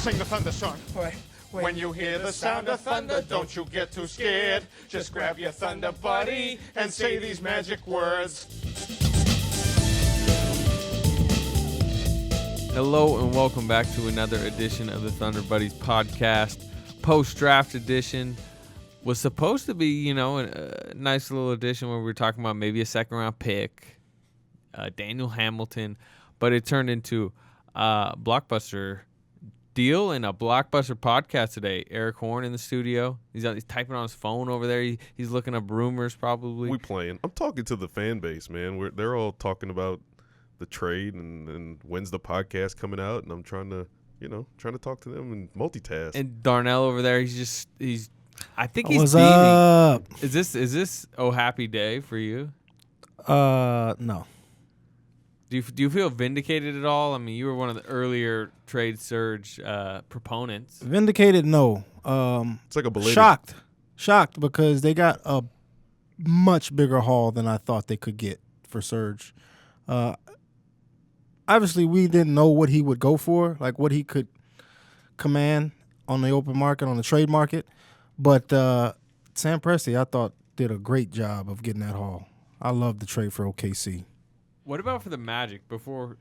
sing the thunder song. Wait. When you hear the sound of thunder, don't you get too scared. Just grab your thunder buddy and say these magic words. Hello and welcome back to another edition of the Thunder Buddies podcast. Post-draft edition was supposed to be, a nice little edition where we were talking about maybe a second-round pick, Daniel Hamilton, but it turned into a blockbuster deal and a blockbuster podcast today. Eric Horn in the studio. He's typing on his phone over there. He's looking up rumors probably. We playing. I'm talking to the fan base, man. They're all talking about the trade and when's the podcast coming out, and I'm trying to talk to them and multitask. And Darnell over there, he's I think he's What's beaming. up? Is this oh happy day for you? No. Do you feel vindicated at all? I mean, you were one of the earlier trade surge proponents. Vindicated, no. It's like a belated. Shocked because they got a much bigger haul than I thought they could get for Surge. Obviously, we didn't know what he would go for, like what he could command on the open market, on the trade market. But Sam Presti, I thought, did a great job of getting that haul. I love the trade for OKC. What about for the Magic before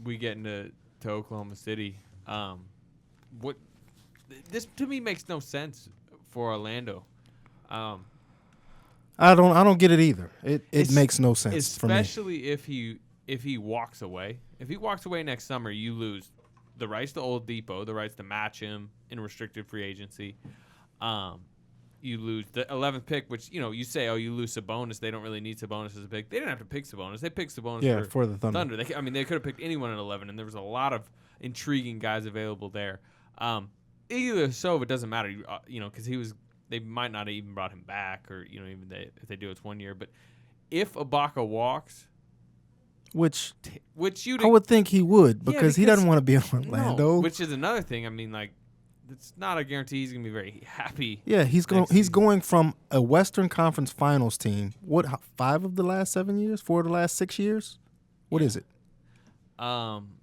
we get into Oklahoma City? What this to me makes no sense for Orlando. I don't get it either. It makes no sense for me. Especially if he walks away. If he walks away next summer, you lose the rights to Old Depot, the rights to match him in restricted free agency. You lose the 11th pick, which, you say, you lose Sabonis. They don't really need Sabonis as a pick. They didn't have to pick Sabonis. They picked Sabonis for the Thunder. They could have picked anyone at 11, and there was a lot of intriguing guys available there. Either so, it doesn't matter, because they might not have even brought him back, or, if they do, it's 1 year. But if Ibaka walks, Which you I would think he would because he doesn't want to be on Orlando. No, which is another thing. I mean, it's not a guarantee he's going to be very happy. Yeah, he's going from a Western Conference Finals team. What, 5 of the last 7 years? 4 of the last 6 years? What is it?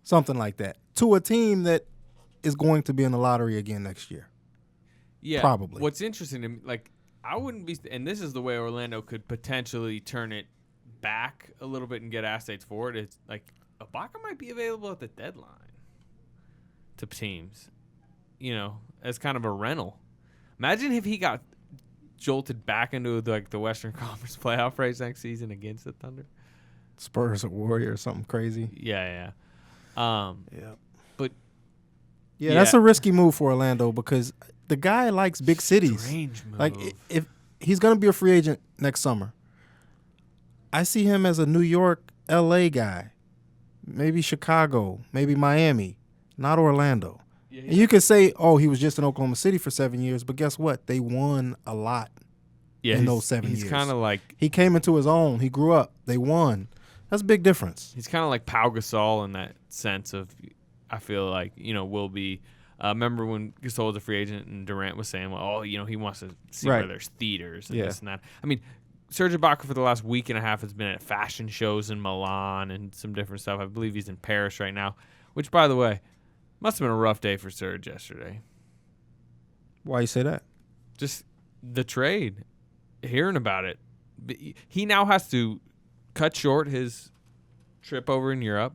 Something like that. To a team that is going to be in the lottery again next year. Yeah, probably. What's interesting to me, I wouldn't be, and this is the way Orlando could potentially turn it back a little bit and get assets for it. It's like Ibaka might be available at the deadline to teams, as kind of a rental. Imagine if he got jolted back into the Western Conference playoff race next season against the Thunder. Spurs or Warriors, something crazy. Yeah. But that's a risky move for Orlando because the guy likes big cities. Strange move. Like if he's going to be a free agent next summer, I see him as a New York, L.A. guy, maybe Chicago, maybe Miami, not Orlando. Yeah. And you could say, he was just in Oklahoma City for 7 years, but guess what? They won a lot in those 7 years. He's kind of like... He came into his own. He grew up. They won. That's a big difference. He's kind of like Pau Gasol in that sense of, I feel like, will be... remember when Gasol was a free agent and Durant was saying, he wants to see where there's theaters and this and that. I mean... Serge Ibaka for the last week and a half has been at fashion shows in Milan and some different stuff. I believe he's in Paris right now, which, by the way, must have been a rough day for Serge yesterday. Why you say that? Just the trade, hearing about it. He now has to cut short his trip over in Europe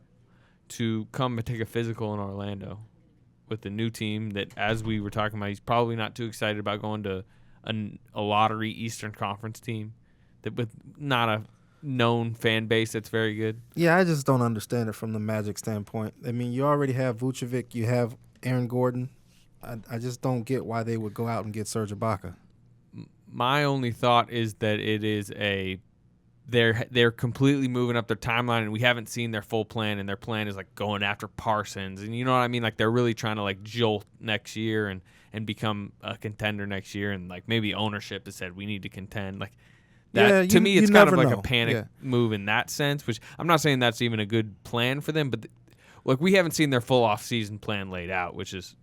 to come and take a physical in Orlando with the new team that, as we were talking about, he's probably not too excited about going to a lottery Eastern Conference team. That with not a known fan base that's very good. Yeah, I just don't understand it from the Magic standpoint. I mean, you already have Vucevic, you have Aaron Gordon. I just don't get why they would go out and get Serge Ibaka. My only thought is that it is they're completely moving up their timeline, and we haven't seen their full plan, and their plan is going after Parsons, and you know what I mean? They're really trying to jolt next year and become a contender next year, and maybe ownership has said we need to contend. To me, it's kind of like a panic move in that sense, which I'm not saying that's even a good plan for them, but we haven't seen their full off-season plan laid out, which is,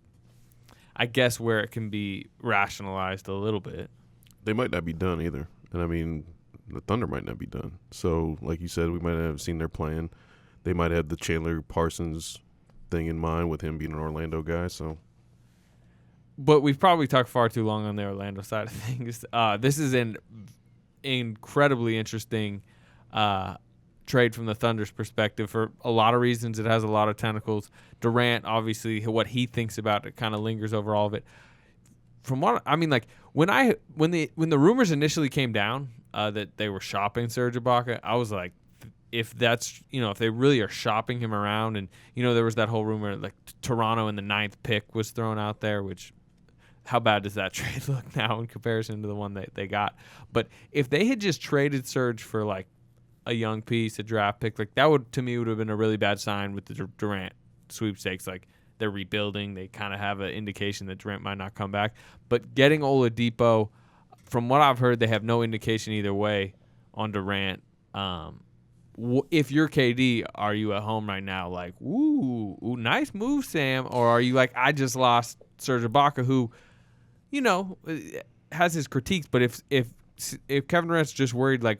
I guess, where it can be rationalized a little bit. They might not be done either. And, I mean, the Thunder might not be done. So, like you said, we might have seen their plan. They might have the Chandler Parsons thing in mind with him being an Orlando guy. So but we've probably talked far too long on the Orlando side of things. This is an incredibly interesting trade from the Thunder's perspective for a lot of reasons. It has a lot of tentacles. Durant, obviously, what he thinks about it kind of lingers over all of it. From what I mean, like when the rumors initially came down that they were shopping Serge Ibaka, I was like, if that's, if they really are shopping him around, and there was that whole rumor like Toronto in the 9th pick was thrown out there, which how bad does that trade look now in comparison to the one that they got? But if they had just traded Serge for like a young piece, a draft pick, like that would have been a really bad sign with the Durant sweepstakes. Like they're rebuilding, they kind of have an indication that Durant might not come back. But getting Oladipo, from what I've heard, they have no indication either way on Durant. If you're KD, are you at home right now like, ooh, nice move, Sam? Or are you like, I just lost Serge Ibaka, who, has his critiques, but if Kevin Durant's just worried, like,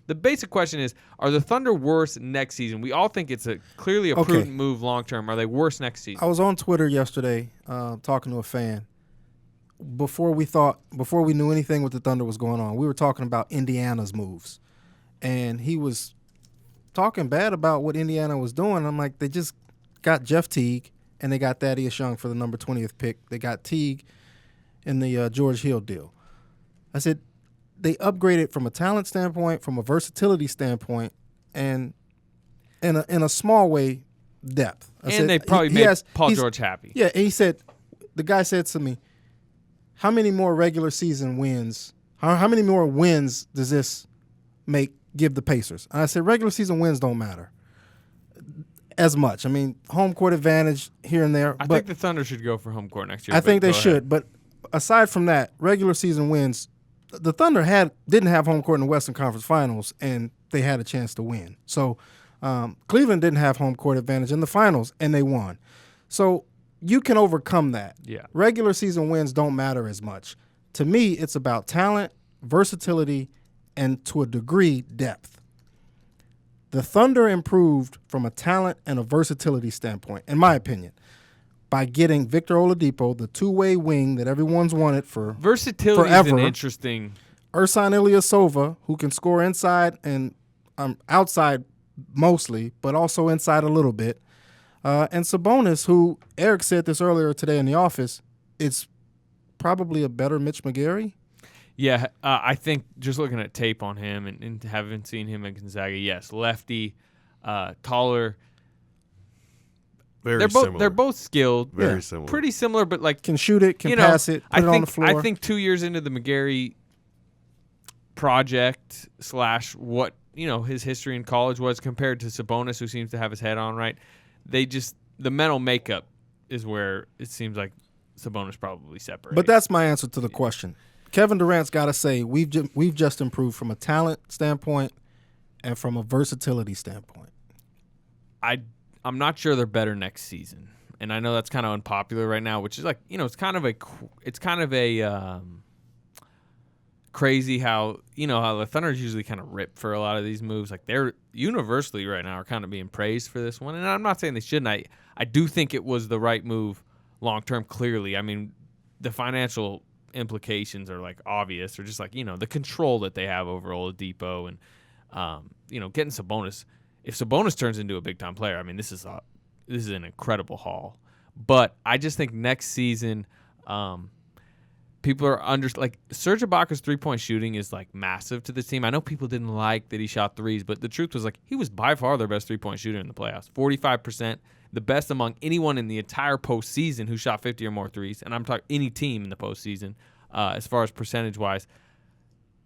the basic question is, are the Thunder worse next season? We all think it's clearly a prudent move long term. Are they worse next season? I was on Twitter yesterday talking to a fan. Before we knew anything with the Thunder was going on, we were talking about Indiana's moves. And he was talking bad about what Indiana was doing. I'm like, they just got Jeff Teague, and they got Thaddeus Young for the number 20th pick. They got Teague in the George Hill deal. I said, they upgraded from a talent standpoint, from a versatility standpoint, and in a small way, depth. They probably made Paul George happy. Yeah, and the guy said to me, how many more regular season wins, how many more wins does this give the Pacers? And I said, regular season wins don't matter as much. I mean, home court advantage here and there. I think the Thunder should go for home court next year. I think they should, but aside from that, regular season wins, the Thunder didn't have home court in the Western Conference Finals, and they had a chance to win. So Cleveland didn't have home court advantage in the finals, and they won. So you can overcome that. Yeah. Regular season wins don't matter as much. To me, it's about talent, versatility, and to a degree, depth. The Thunder improved from a talent and a versatility standpoint, in my opinion, by getting Victor Oladipo, the two-way wing that everyone's wanted for versatility forever. Is an interesting. Ersan Ilyasova, who can score inside and outside mostly, but also inside a little bit. And Sabonis, who Eric said this earlier today in the office, it's probably a better Mitch McGary. Yeah, I think just looking at tape on him and having seen him at Gonzaga, yes, lefty, taller. Similar. They're both skilled. Very similar. Pretty similar, but like can shoot it, can pass it, put it on the floor. I think 2 years into the McGary project / what his history in college was compared to Sabonis, who seems to have his head on right. The mental makeup is where it seems like Sabonis probably separated. But that's my answer to the question. Kevin Durant's got to say we've just improved from a talent standpoint and from a versatility standpoint. I'm not sure they're better next season, and I know that's kind of unpopular right now, which is like it's kind of a crazy how how the Thunder usually kind of rip for a lot of these moves. Like they're universally right now are kind of being praised for this one, and I'm not saying they shouldn't. I do think it was the right move long term. Clearly, I mean the financial implications are like obvious, or just like the control that they have over Oladipo and getting Sabonis. If Sabonis turns into a big time player, I mean this is an incredible haul. But I just think next season, people are Serge Ibaka's 3-point shooting is like massive to the team. I know people didn't like that he shot threes, but the truth was like he was by far their best 3-point shooter in the playoffs. 45%, the best among anyone in the entire postseason who shot 50 or more threes. And I'm talking any team in the postseason as far as percentage wise.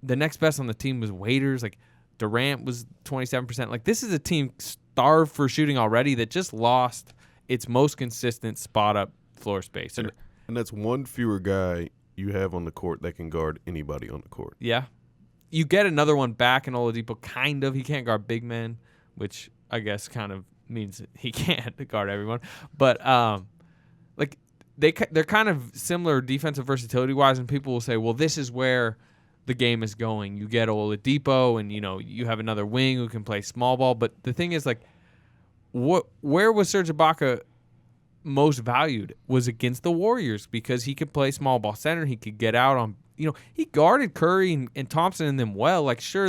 The next best on the team was Waiters. Like Durant was 27%. Like this is a team starved for shooting already that just lost its most consistent spot up floor space. And that's one fewer guy you have on the court that can guard anybody on the court. Yeah. You get another one back in Oladipo, kind of. He can't guard big men, which I guess kind of means he can't guard everyone. But they're kind of similar defensive versatility-wise, and people will say, well, this is where the game is going. You get Oladipo, and you have another wing who can play small ball. But the thing is, like, where was Serge Ibaka most valued was against the Warriors because he could play small ball center. He could get out on, he guarded Curry and Thompson and them well. Like, sure,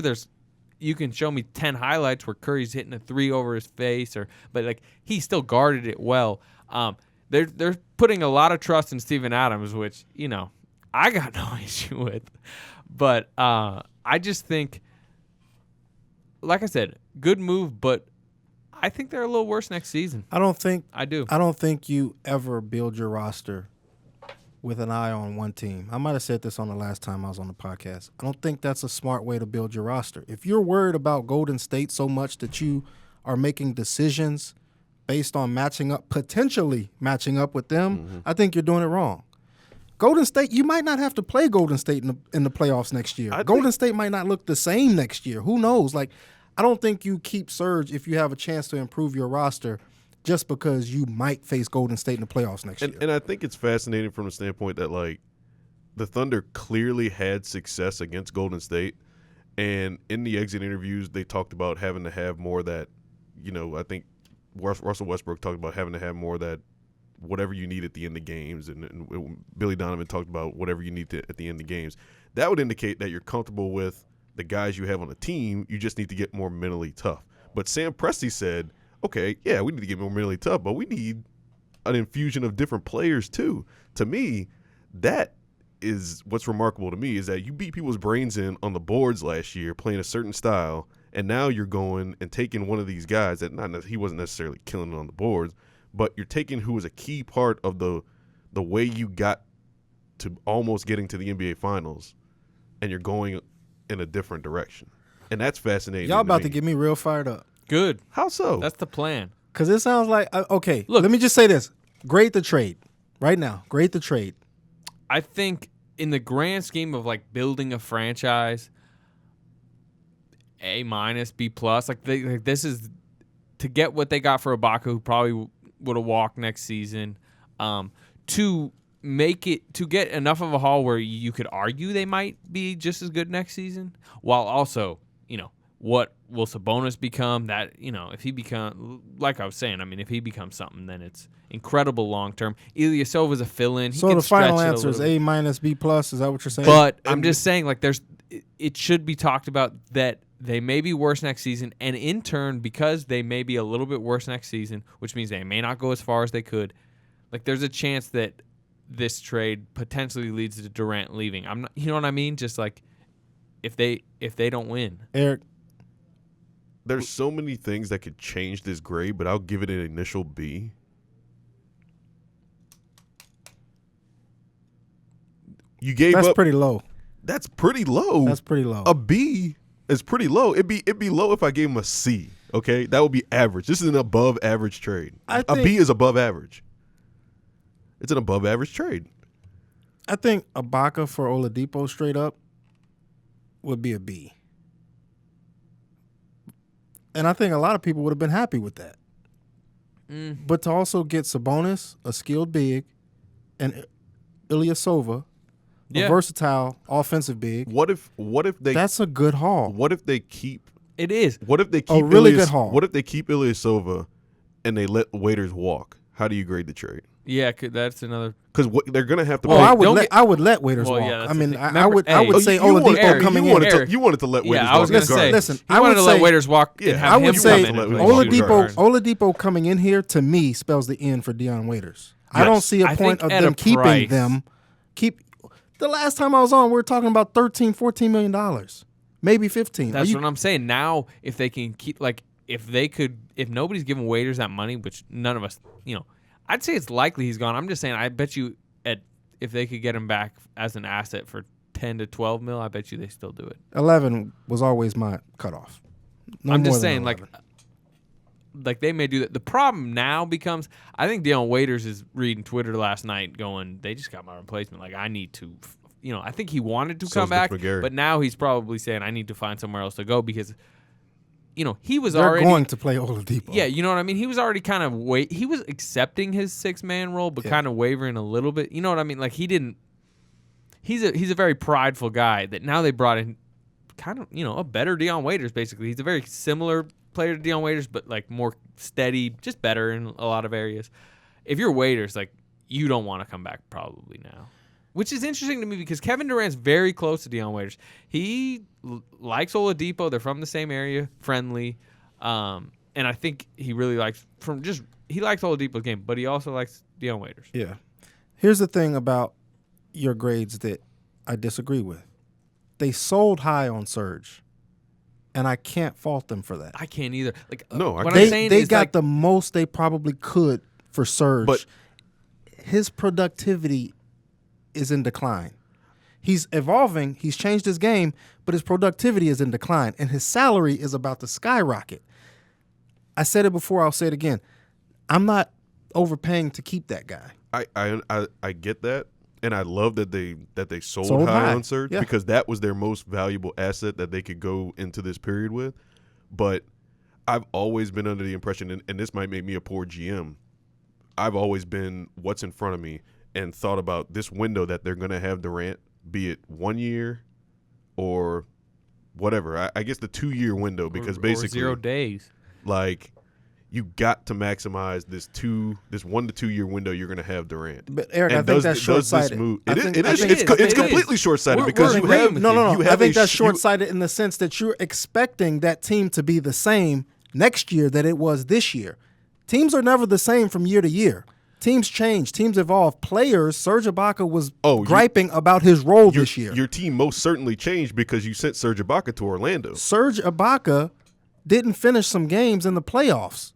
you can show me 10 highlights where Curry's hitting a 3 over his face, but like he still guarded it well. They're putting a lot of trust in Steven Adams, which, I got no issue with. But I just think, like I said, good move, but I think they're a little worse next season. I don't think you ever build your roster with an eye on one team. I might have said this on the last time I was on the podcast. I don't think that's a smart way to build your roster. If you're worried about Golden State so much that you are making decisions based on potentially matching up with them, I think you're doing it wrong. Golden State, you might not have to play Golden State in the playoffs next year. Golden State might not look the same next year. Who knows? Like, I don't think you keep surge if you have a chance to improve your roster just because you might face Golden State in the playoffs next year. And I think it's fascinating from the standpoint that, like, the Thunder clearly had success against Golden State. And in the exit interviews, they talked about having to have more that, I think Russell Westbrook talked about having to have more that whatever you need at the end of games. And Billy Donovan talked about whatever you need at the end of games. That would indicate that you're comfortable with the guys you have on the team. You just need to get more mentally tough. But Sam Presti said, okay, yeah, we need to get more mentally tough, but we need an infusion of different players too. To me, that is what's remarkable to me, is that you beat people's brains in on the boards last year playing a certain style, and now you're going and taking one of these guys that he wasn't necessarily killing it on the boards, but you're taking who was a key part of the way you got to almost getting to the NBA Finals, and you're going in a different direction. And that's fascinating. Y'all about to get me real fired up. Good. How so? That's the plan. Because it sounds like, okay, look, let me just say this. Grade the trade right now. Grade the trade. I think in the grand scheme of, like, building a franchise, A-, B+, like this is to get what they got for Ibaka, who probably would have walked next season, to make it, to get enough of a haul where you could argue they might be just as good next season, while also, what will Sabonis become? That, if he becomes, like I was saying, if he becomes something, then it's incredible long term. Ilyasova is a fill-in. So the final answer is A-, B+. Is that what you're saying? But I'm just saying, like, it should be talked about that they may be worse next season, and in turn, because they may be a little bit worse next season, which means they may not go as far as they could. Like, there's a chance that this trade potentially leads to Durant leaving. I'm not, you know what I mean? Just like if they don't win. Eric, there's so many things that could change this grade, but I'll give it an initial B. You gave that's up. pretty low. That's pretty low. That's pretty low. A B is pretty low. It'd be low if I gave him a C. Okay, that would be average. This is an above average trade. A B is above average. It's an above average trade. I think Ibaka for Oladipo straight up would be a B. And I think a lot of people would have been happy with that. But to also get Sabonis, a skilled big, and Ilyasova, a versatile offensive big. What if they? That's a good haul. What if they keep? It is. What if they keep a really good haul? What if they keep Ilyasova and they let Waiters walk? How do you grade the trade? Yeah, that's another. Because they're gonna have to. Oh, I would let Waiters walk. Yeah, I mean, I would say Oladipo Oladipo coming in. You wanted to let Waiters walk. I was gonna say. Listen, I wanted to let Waiters walk. Yeah, and have I would him say come in. Oladipo coming in here to me spells the end for Dion Waiters. I don't see a point of them keeping them. The last time I was on, we were talking about $13, $14 million, maybe 15. That's what I'm saying. Now, if they can keep, like, if nobody's giving Waiters that money, which none of us, I'd say it's likely he's gone. I'm just saying, I bet you if they could get him back as an asset for 10 to 12 mil, I bet you they still do it. 11 was always my cutoff. I'm just saying, like they may do that. The problem now becomes, I think Dion Waiters is reading Twitter last night going, they just got my replacement. Like, I need to, I think he wanted to come back, but now he's probably saying, I need to find somewhere else to go because, he was already going to play Oladipo. Yeah, you know what I mean? He was already kind of he was accepting his 6-man role, but kind of wavering a little bit. You know what I mean? Like, he didn't. He's a very prideful guy that now they brought in kind of, a better Dion Waiters, basically. He's a very similar player to Dion Waiters, but like more steady, just better in a lot of areas. if you're Waiters, like, you don't want to come back probably now. Which is interesting to me because Kevin Durant's very close to Dion Waiters. He likes Oladipo. They're from the same area, friendly. And I think he really likes he likes Oladipo's game, but he also likes Dion Waiters. Yeah. Here's the thing about your grades that I disagree with. They sold high on Serge, and I can't fault them for that. I can't either. Like, No, what They I'm saying is got like, the most they probably could for Serge. But his productivity is in decline. He's evolving. He's changed his game, but his productivity is in decline, and his salary is about to skyrocket. I said it before. I'll say it again. I'm not overpaying to keep that guy. I get that, and I love that they sold Sold high high. on Serge Yeah. because that was their most valuable asset that they could go into this period with. But I've always been under the impression, and this might make me a poor GM, I've always been what's in front of me and thought about this window that they're going to have Durant, be it 1 year or whatever. I guess the 2-year window because or basically 0 days. like you got to maximize this 1 to 2 year window you're going to have Durant. But Eric, And I think does that's this short-sighted. move? I It is. think- It I is. think- It's it is. completely short-sighted We're because you agreeing have with No, you. no, no. you I have think a that's sh- short-sighted in the sense that you're expecting that team to be the same next year that it was this year. Teams are never the same from year to year. Teams change. Teams evolve. Players, Serge Ibaka was griping about his role this year. Your team most certainly changed because you sent Serge Ibaka to Orlando. Serge Ibaka didn't finish some games in the playoffs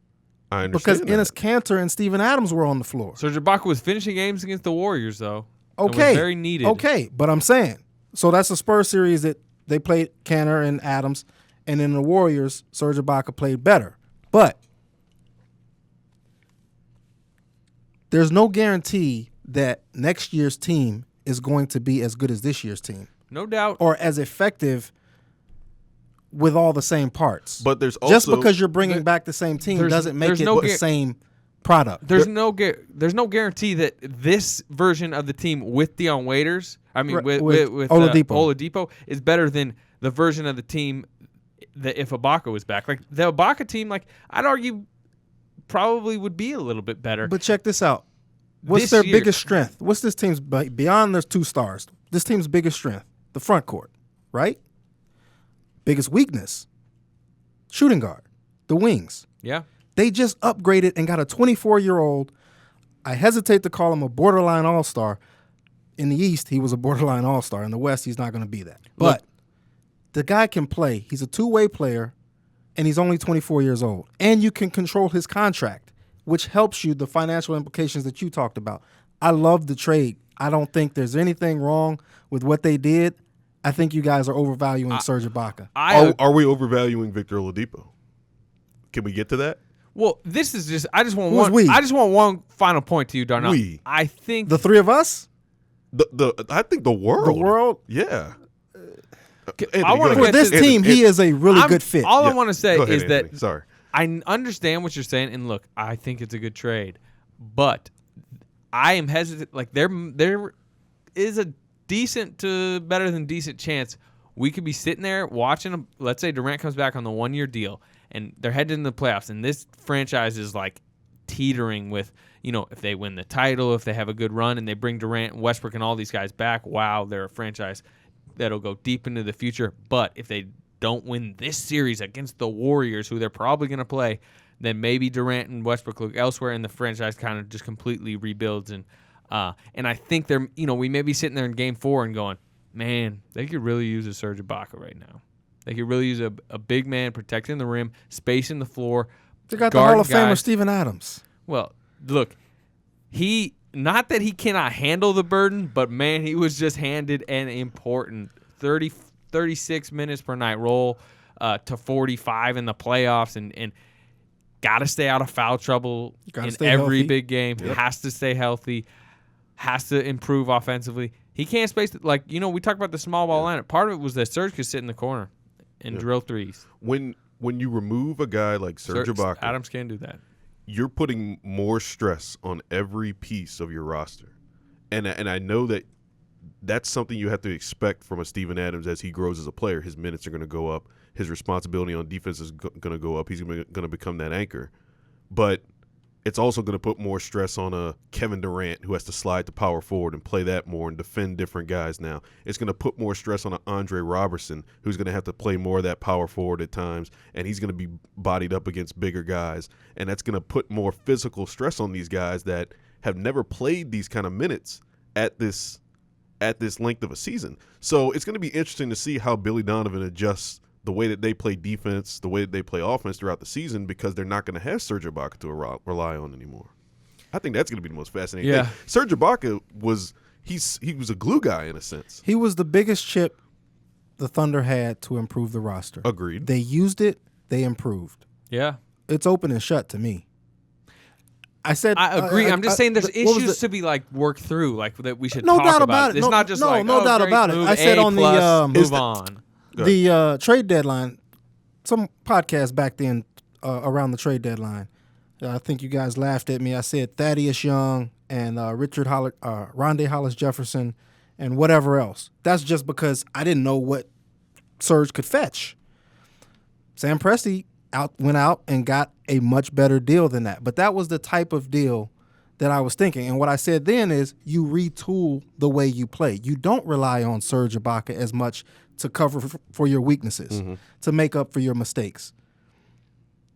I because understand Enes Kanter and Steven Adams were on the floor. Serge Ibaka was finishing games against the Warriors, though. and was Okay. very needed. Okay, but I'm saying, so that's a Spurs series that they played Kanter and Adams, and in the Warriors, Serge Ibaka played better. But there's no guarantee that next year's team is going to be as good as this year's team No doubt. or as effective with all the same parts. But there's also just because you're bringing back the same team doesn't make it the same product. There's no guarantee that this version of the team with Dion Waiters, I mean with Oladipo, is better than the version of the team that if Ibaka was back. Like the Ibaka team, like I'd argue, probably would be a little bit better. But check this out. What's their biggest strength? What's this team's beyond their 2 stars? This team's biggest strength, the front court, right? Biggest weakness, shooting guard, the wings. Yeah. They just upgraded and got a 24-year-old. I hesitate to call him a borderline all-star. In the East, he was a borderline all-star. In the West, he's not going to be that. But the guy can play. He's a two-way player, and he's only 24 years old. And you can control his contract, which helps you the financial implications that you talked about. I love the trade. I don't think there's anything wrong with what they did. I think you guys are overvaluing Serge Ibaka. Are we overvaluing Victor Oladipo? Can we get to that? Well, this is just. I just want Who's one. we? I just want one final point to you, Darnell. We. I think The three of us? I think the world. The world? Yeah. I want to For get this to team, he is a really good fit. All I want to say Go ahead, is that Anthony. Sorry. I understand what you're saying, and look, I think it's a good trade, but I am hesitant. Like there is a decent to better than decent chance we could be sitting there watching them. Let's say Durant comes back on the 1-year deal, and they're headed into the playoffs, and this franchise is like teetering with, if they win the title, if they have a good run, and they bring Durant and Westbrook and all these guys back, wow, they're a franchise that'll go deep into the future. But if they don't win this series against the Warriors, who they're probably going to play, then maybe Durant and Westbrook look elsewhere, and the franchise kind of just completely rebuilds. And I think they're, we may be sitting there in Game 4 and going, man, they could really use a Serge Ibaka right now. They could really use a big man protecting the rim, spacing the floor. They got the Hall of Famer Steven Adams. Well, look, not that he cannot handle the burden, but man, he was just handed an important 36 minutes per night role to 45 in the playoffs, and got to stay out of foul trouble in every healthy. Big game. Yep. Has to stay healthy. Has to improve offensively. He can't space it. Like, we talked about the small ball lineup. Part of it was that Serge could sit in the corner and drill threes. When you remove a guy like Serge Ibaka, Adams can't do that. You're putting more stress on every piece of your roster. And I know that that's something you have to expect from a Steven Adams as he grows as a player. His minutes are going to go up. His responsibility on defense is going to go up. He's going to become that anchor. But it's also going to put more stress on a Kevin Durant who has to slide to power forward and play that more and defend different guys now. It's going to put more stress on an Andre Robertson who's going to have to play more of that power forward at times, and he's going to be bodied up against bigger guys, and that's going to put more physical stress on these guys that have never played these kind of minutes at this length of a season. So it's going to be interesting to see how Billy Donovan adjusts the way that they play defense, the way that they play offense throughout the season, because they're not going to have Serge Ibaka to rely on anymore. I think that's going to be the most fascinating thing. Serge Ibaka was a glue guy in a sense. He was the biggest chip the Thunder had to improve the roster. Agreed. They used it. They improved. Yeah. It's open and shut to me. I agree. I'm just saying there's issues to be like worked through, like that we should talk about. It's not just like no doubt about it. I said on the move on. The trade deadline, some podcast back then around the trade deadline, I think you guys laughed at me. I said Thaddeus Young and Rondé Hollis Jefferson and whatever else. That's just because I didn't know what Serge could fetch. Sam Presti went out and got a much better deal than that. But that was the type of deal that I was thinking. And what I said then is you retool the way you play. You don't rely on Serge Ibaka as much to cover for your weaknesses, to make up for your mistakes.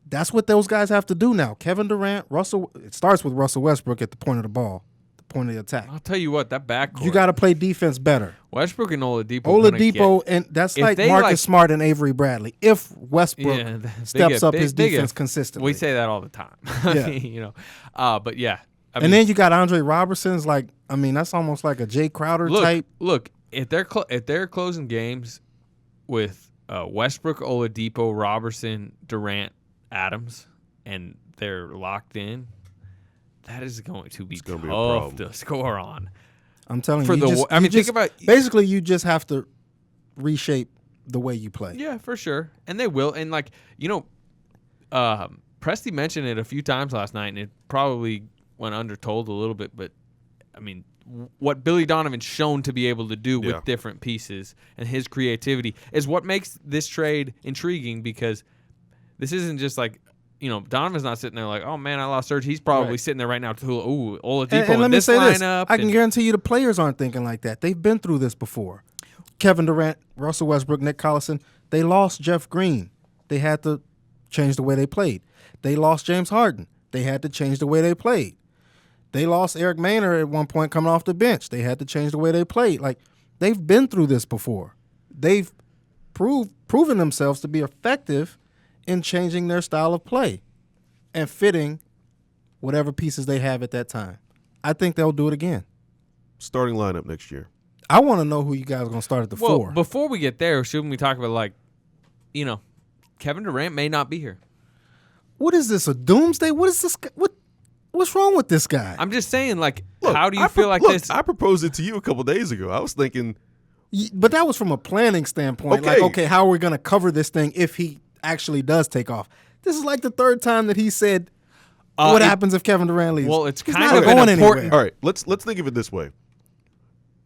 That's what those guys have to do now. Kevin Durant, it starts with Russell Westbrook at the point of the ball, the point of the attack. I'll tell you what, that backcourt. You got to play defense better. Westbrook and Oladipo. And that's like Marcus Smart and Avery Bradley. If Westbrook steps up his defense consistently. We say that all the time. Yeah. But yeah. Then you got Andre Robertson's that's almost like a Jay Crowder type. Look, if they're closing games with Westbrook, Oladipo, Robertson, Durant, Adams, and they're locked in, that is going to be tough to score on. I'm telling you. Basically, you just have to reshape the way you play. Yeah, for sure, and they will. And Presti mentioned it a few times last night, and it probably went undertold a little bit. But I mean, what Billy Donovan's shown to be able to do with different pieces and his creativity is what makes this trade intriguing, because this isn't just like, Donovan's not sitting there like, oh man, I lost Serge. He's probably sitting there right now to, Oladipo and let me this say lineup. I can guarantee you the players aren't thinking like that. They've been through this before. Kevin Durant, Russell Westbrook, Nick Collison, they lost Jeff Green. They had to change the way they played. They lost James Harden. They had to change the way they played. They lost Eric Maynard at one point coming off the bench. They had to change the way they played. Like, they've been through this before. They've proven themselves to be effective in changing their style of play and fitting whatever pieces they have at that time. I think they'll do it again. Starting lineup next year. I want to know who you guys are going to start at the 4. Before we get there, shouldn't we talk about, Kevin Durant may not be here. What is this, a doomsday? What is this? What's wrong with this guy? I'm just saying, how do you feel like this? I proposed it to you a couple days ago. I was thinking. But that was from a planning standpoint. Okay. How are we going to cover this thing if he actually does take off? This is like the third time that he said, what happens if Kevin Durant leaves? Well, it's He's kind not of going important. anywhere. All right, let's think of it this way.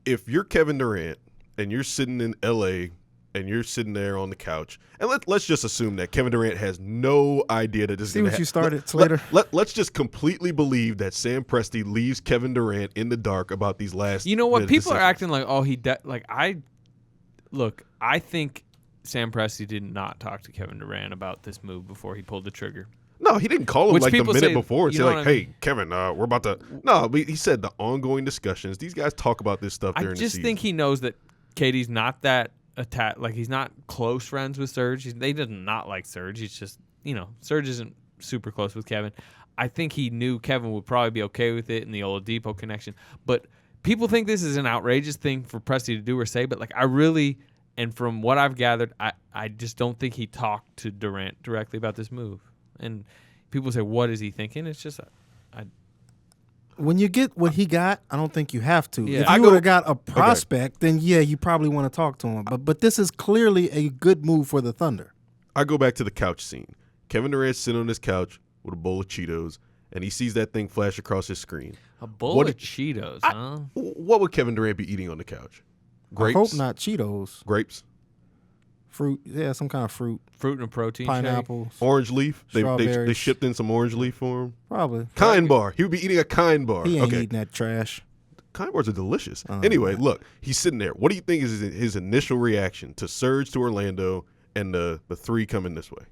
If you're Kevin Durant and you're sitting in L.A. and you're sitting there on the couch, and let's just assume that Kevin Durant has no idea that this is going to happen. See what you started, Slater? Let's just completely believe that Sam Presti leaves Kevin Durant in the dark about these last. You know what? People are acting like, I think Sam Presti did not talk to Kevin Durant about this move before he pulled the trigger. No, he didn't call him the minute before and say hey, Kevin, we're about to. No, he said the ongoing discussions. These guys talk about this stuff during the season. I just think he knows that KD's not that he's not close friends with Serge. They did not like Serge. He's just, Serge isn't super close with Kevin. I think he knew Kevin would probably be okay with it in the Oladipo connection. But people think this is an outrageous thing for Presti to do or say. But I really, and from what I've gathered, I just don't think he talked to Durant directly about this move. And people say, what is he thinking? It's just, when you get what he got, I don't think you have to. Yeah. If you would have got a prospect, then you probably want to talk to him. But this is clearly a good move for the Thunder. I go back to the couch scene. Kevin Durant's sitting on his couch with a bowl of Cheetos, and he sees that thing flash across his screen. A bowl of Cheetos, huh? What would Kevin Durant be eating on the couch? Grapes? I hope not Cheetos. Grapes? Fruit, yeah, some kind of fruit. Fruit and a protein shake. Pineapples, Orange leaf. They Strawberries. shipped in some orange leaf for him. probably. Kind bar. He would be eating a kind bar. He ain't Okay. eating that trash. Kind bars are delicious. Oh, Anyway, man. look, he's sitting there. What do you think is his initial reaction to surge to Orlando and the 3 coming this way?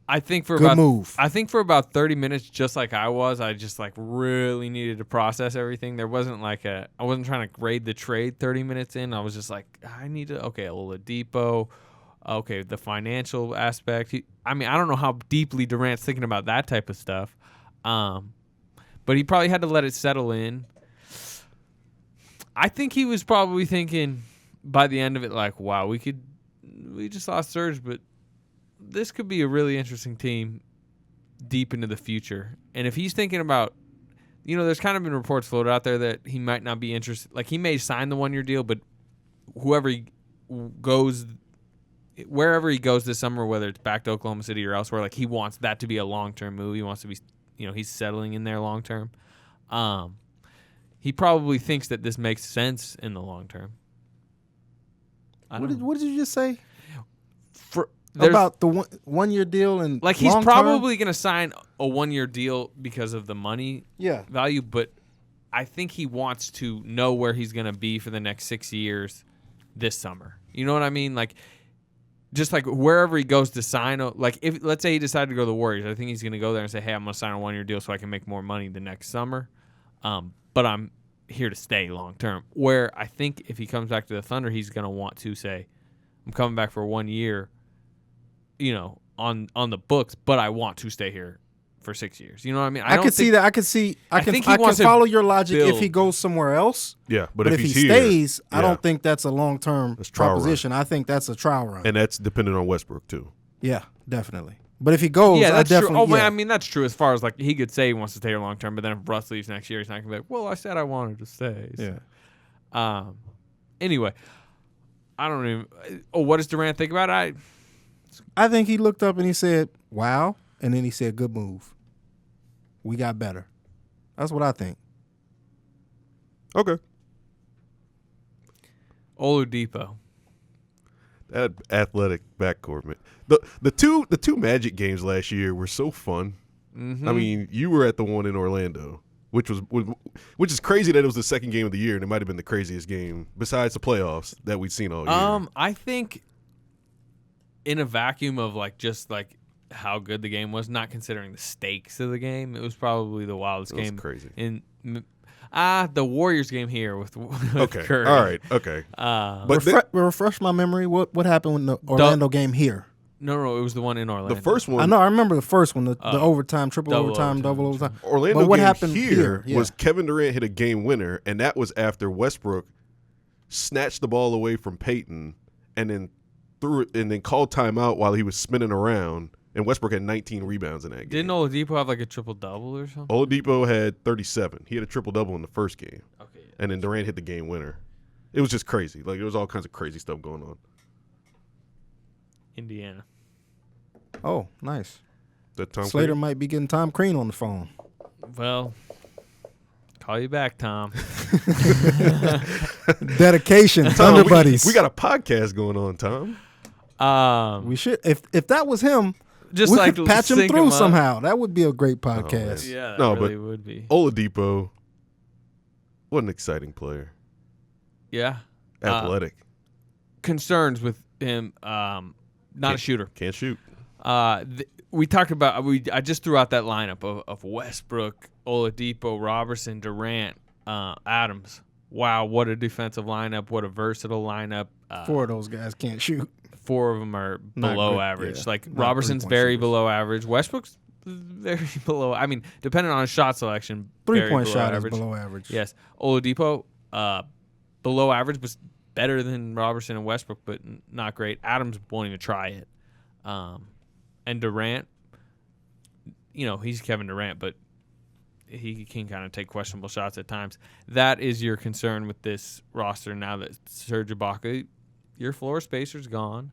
I think for Good about move. I think for about 30 minutes, just like I just like really needed to process everything. There wasn't like I wasn't trying to grade the trade 30 minutes in. I was just like, I need to, okay, Oladipo, okay, the financial aspect. I don't know how deeply Durant's thinking about that type of stuff. But he probably had to let it settle in. I think he was probably thinking by the end of it, like, wow, we just lost Serge, but this could be a really interesting team deep into the future. And if he's thinking about, there's kind of been reports floated out there that he might not be interested. Like, he may sign the 1-year deal, but wherever he goes this summer, whether it's back to Oklahoma City or elsewhere, like, he wants that to be a long-term move. He wants to be, he's settling in there long-term. He probably thinks that this makes sense in the long term. What did you just say? There's, About the 1-year deal and like, he's long probably going to sign a 1-year deal because of the money Yeah. value, but I think he wants to know where he's going to be for the next 6 years this summer. You know what I mean? Like, just like wherever he goes to sign, like, if let's say he decided to go to the Warriors, I think he's going to go there and say, hey, I'm going to sign a 1-year deal so I can make more money the next summer. But I'm here to stay long term. Where I think if he comes back to the Thunder, he's going to want to say, I'm coming back for 1 year, on the books, but I want to stay here for 6 years. You know what I mean? I could see that. I can think he I can wants to follow your logic if build. he goes somewhere else. Yeah, but But if if he's he here, stays, I yeah. don't think that's a long-term That's trial run. proposition. I think that's a trial run. And that's dependent on Westbrook, too. Yeah, definitely. But if he goes, yeah, I that's definitely. true. Oh, yeah. man, that's true as far as, like, he could say he wants to stay here long term, but then if Russ leaves next year, he's not going to be like, well, I said I wanted to stay. So. Yeah. Anyway, I don't even. Oh, what does Durant think about it? I think he looked up and he said, wow. And then he said, good move. We got better. That's what I think. Okay. Oladipo. That athletic backcourt, man. The two Magic games last year were so fun. Mm-hmm. I mean, you were at the one in Orlando, which is crazy that it was the second game of the year, and it might have been the craziest game besides the playoffs that we've seen all year. I think in a vacuum of just how good the game was, not considering the stakes of the game, it was probably the wildest It was game. crazy. The Warriors game here with Okay. Curry. All right. Okay. But Refresh my memory. What happened in the Orlando game here? no, it was the one in Orlando. The first one. I know. I remember the first one, the overtime, double overtime. Orlando But what game happened here here? was Kevin Durant hit a game winner, and that was after Westbrook snatched the ball away from Peyton and then threw it and then called timeout while he was spinning around. And Westbrook had 19 rebounds in that game. Didn't Oladipo have a triple-double or something? Oladipo had 37. He had a triple-double in the first game. Okay. And then Durant hit the game winner. It was just crazy. Like, there was all kinds of crazy stuff going on. Indiana. Oh, nice. That Tom Slater Crean? might be getting Tom Crean on the phone. Well, call you back, Tom. Dedication, Tom, Thunder Buddies. We got a podcast going on, Tom. We should. If that was him, just we like could patch him sync through up. somehow. That would be a great man. podcast. Yeah, that No, really but- would be. Oladipo, what an exciting player. Yeah. Athletic. Concerns with him. Not a shooter. Can't shoot. We talked about. I just threw out that lineup of Westbrook, Oladipo, Robertson, Durant, Adams. Wow, what a defensive lineup! What a versatile lineup. 4 of those guys can't shoot. 4 of them are Not below great, average. yeah. Like Not Robertson's three-point very shooters. below average. Westbrook's very below. I mean, depending on his shot selection, very 3-point below shot average. is below average. Yes, Oladipo, below average, but better than Robertson and Westbrook, but not great. Adams won't even try it. And Durant, he's Kevin Durant, but he can kind of take questionable shots at times. That is your concern with this roster now that Serge Ibaka, your floor spacer's gone.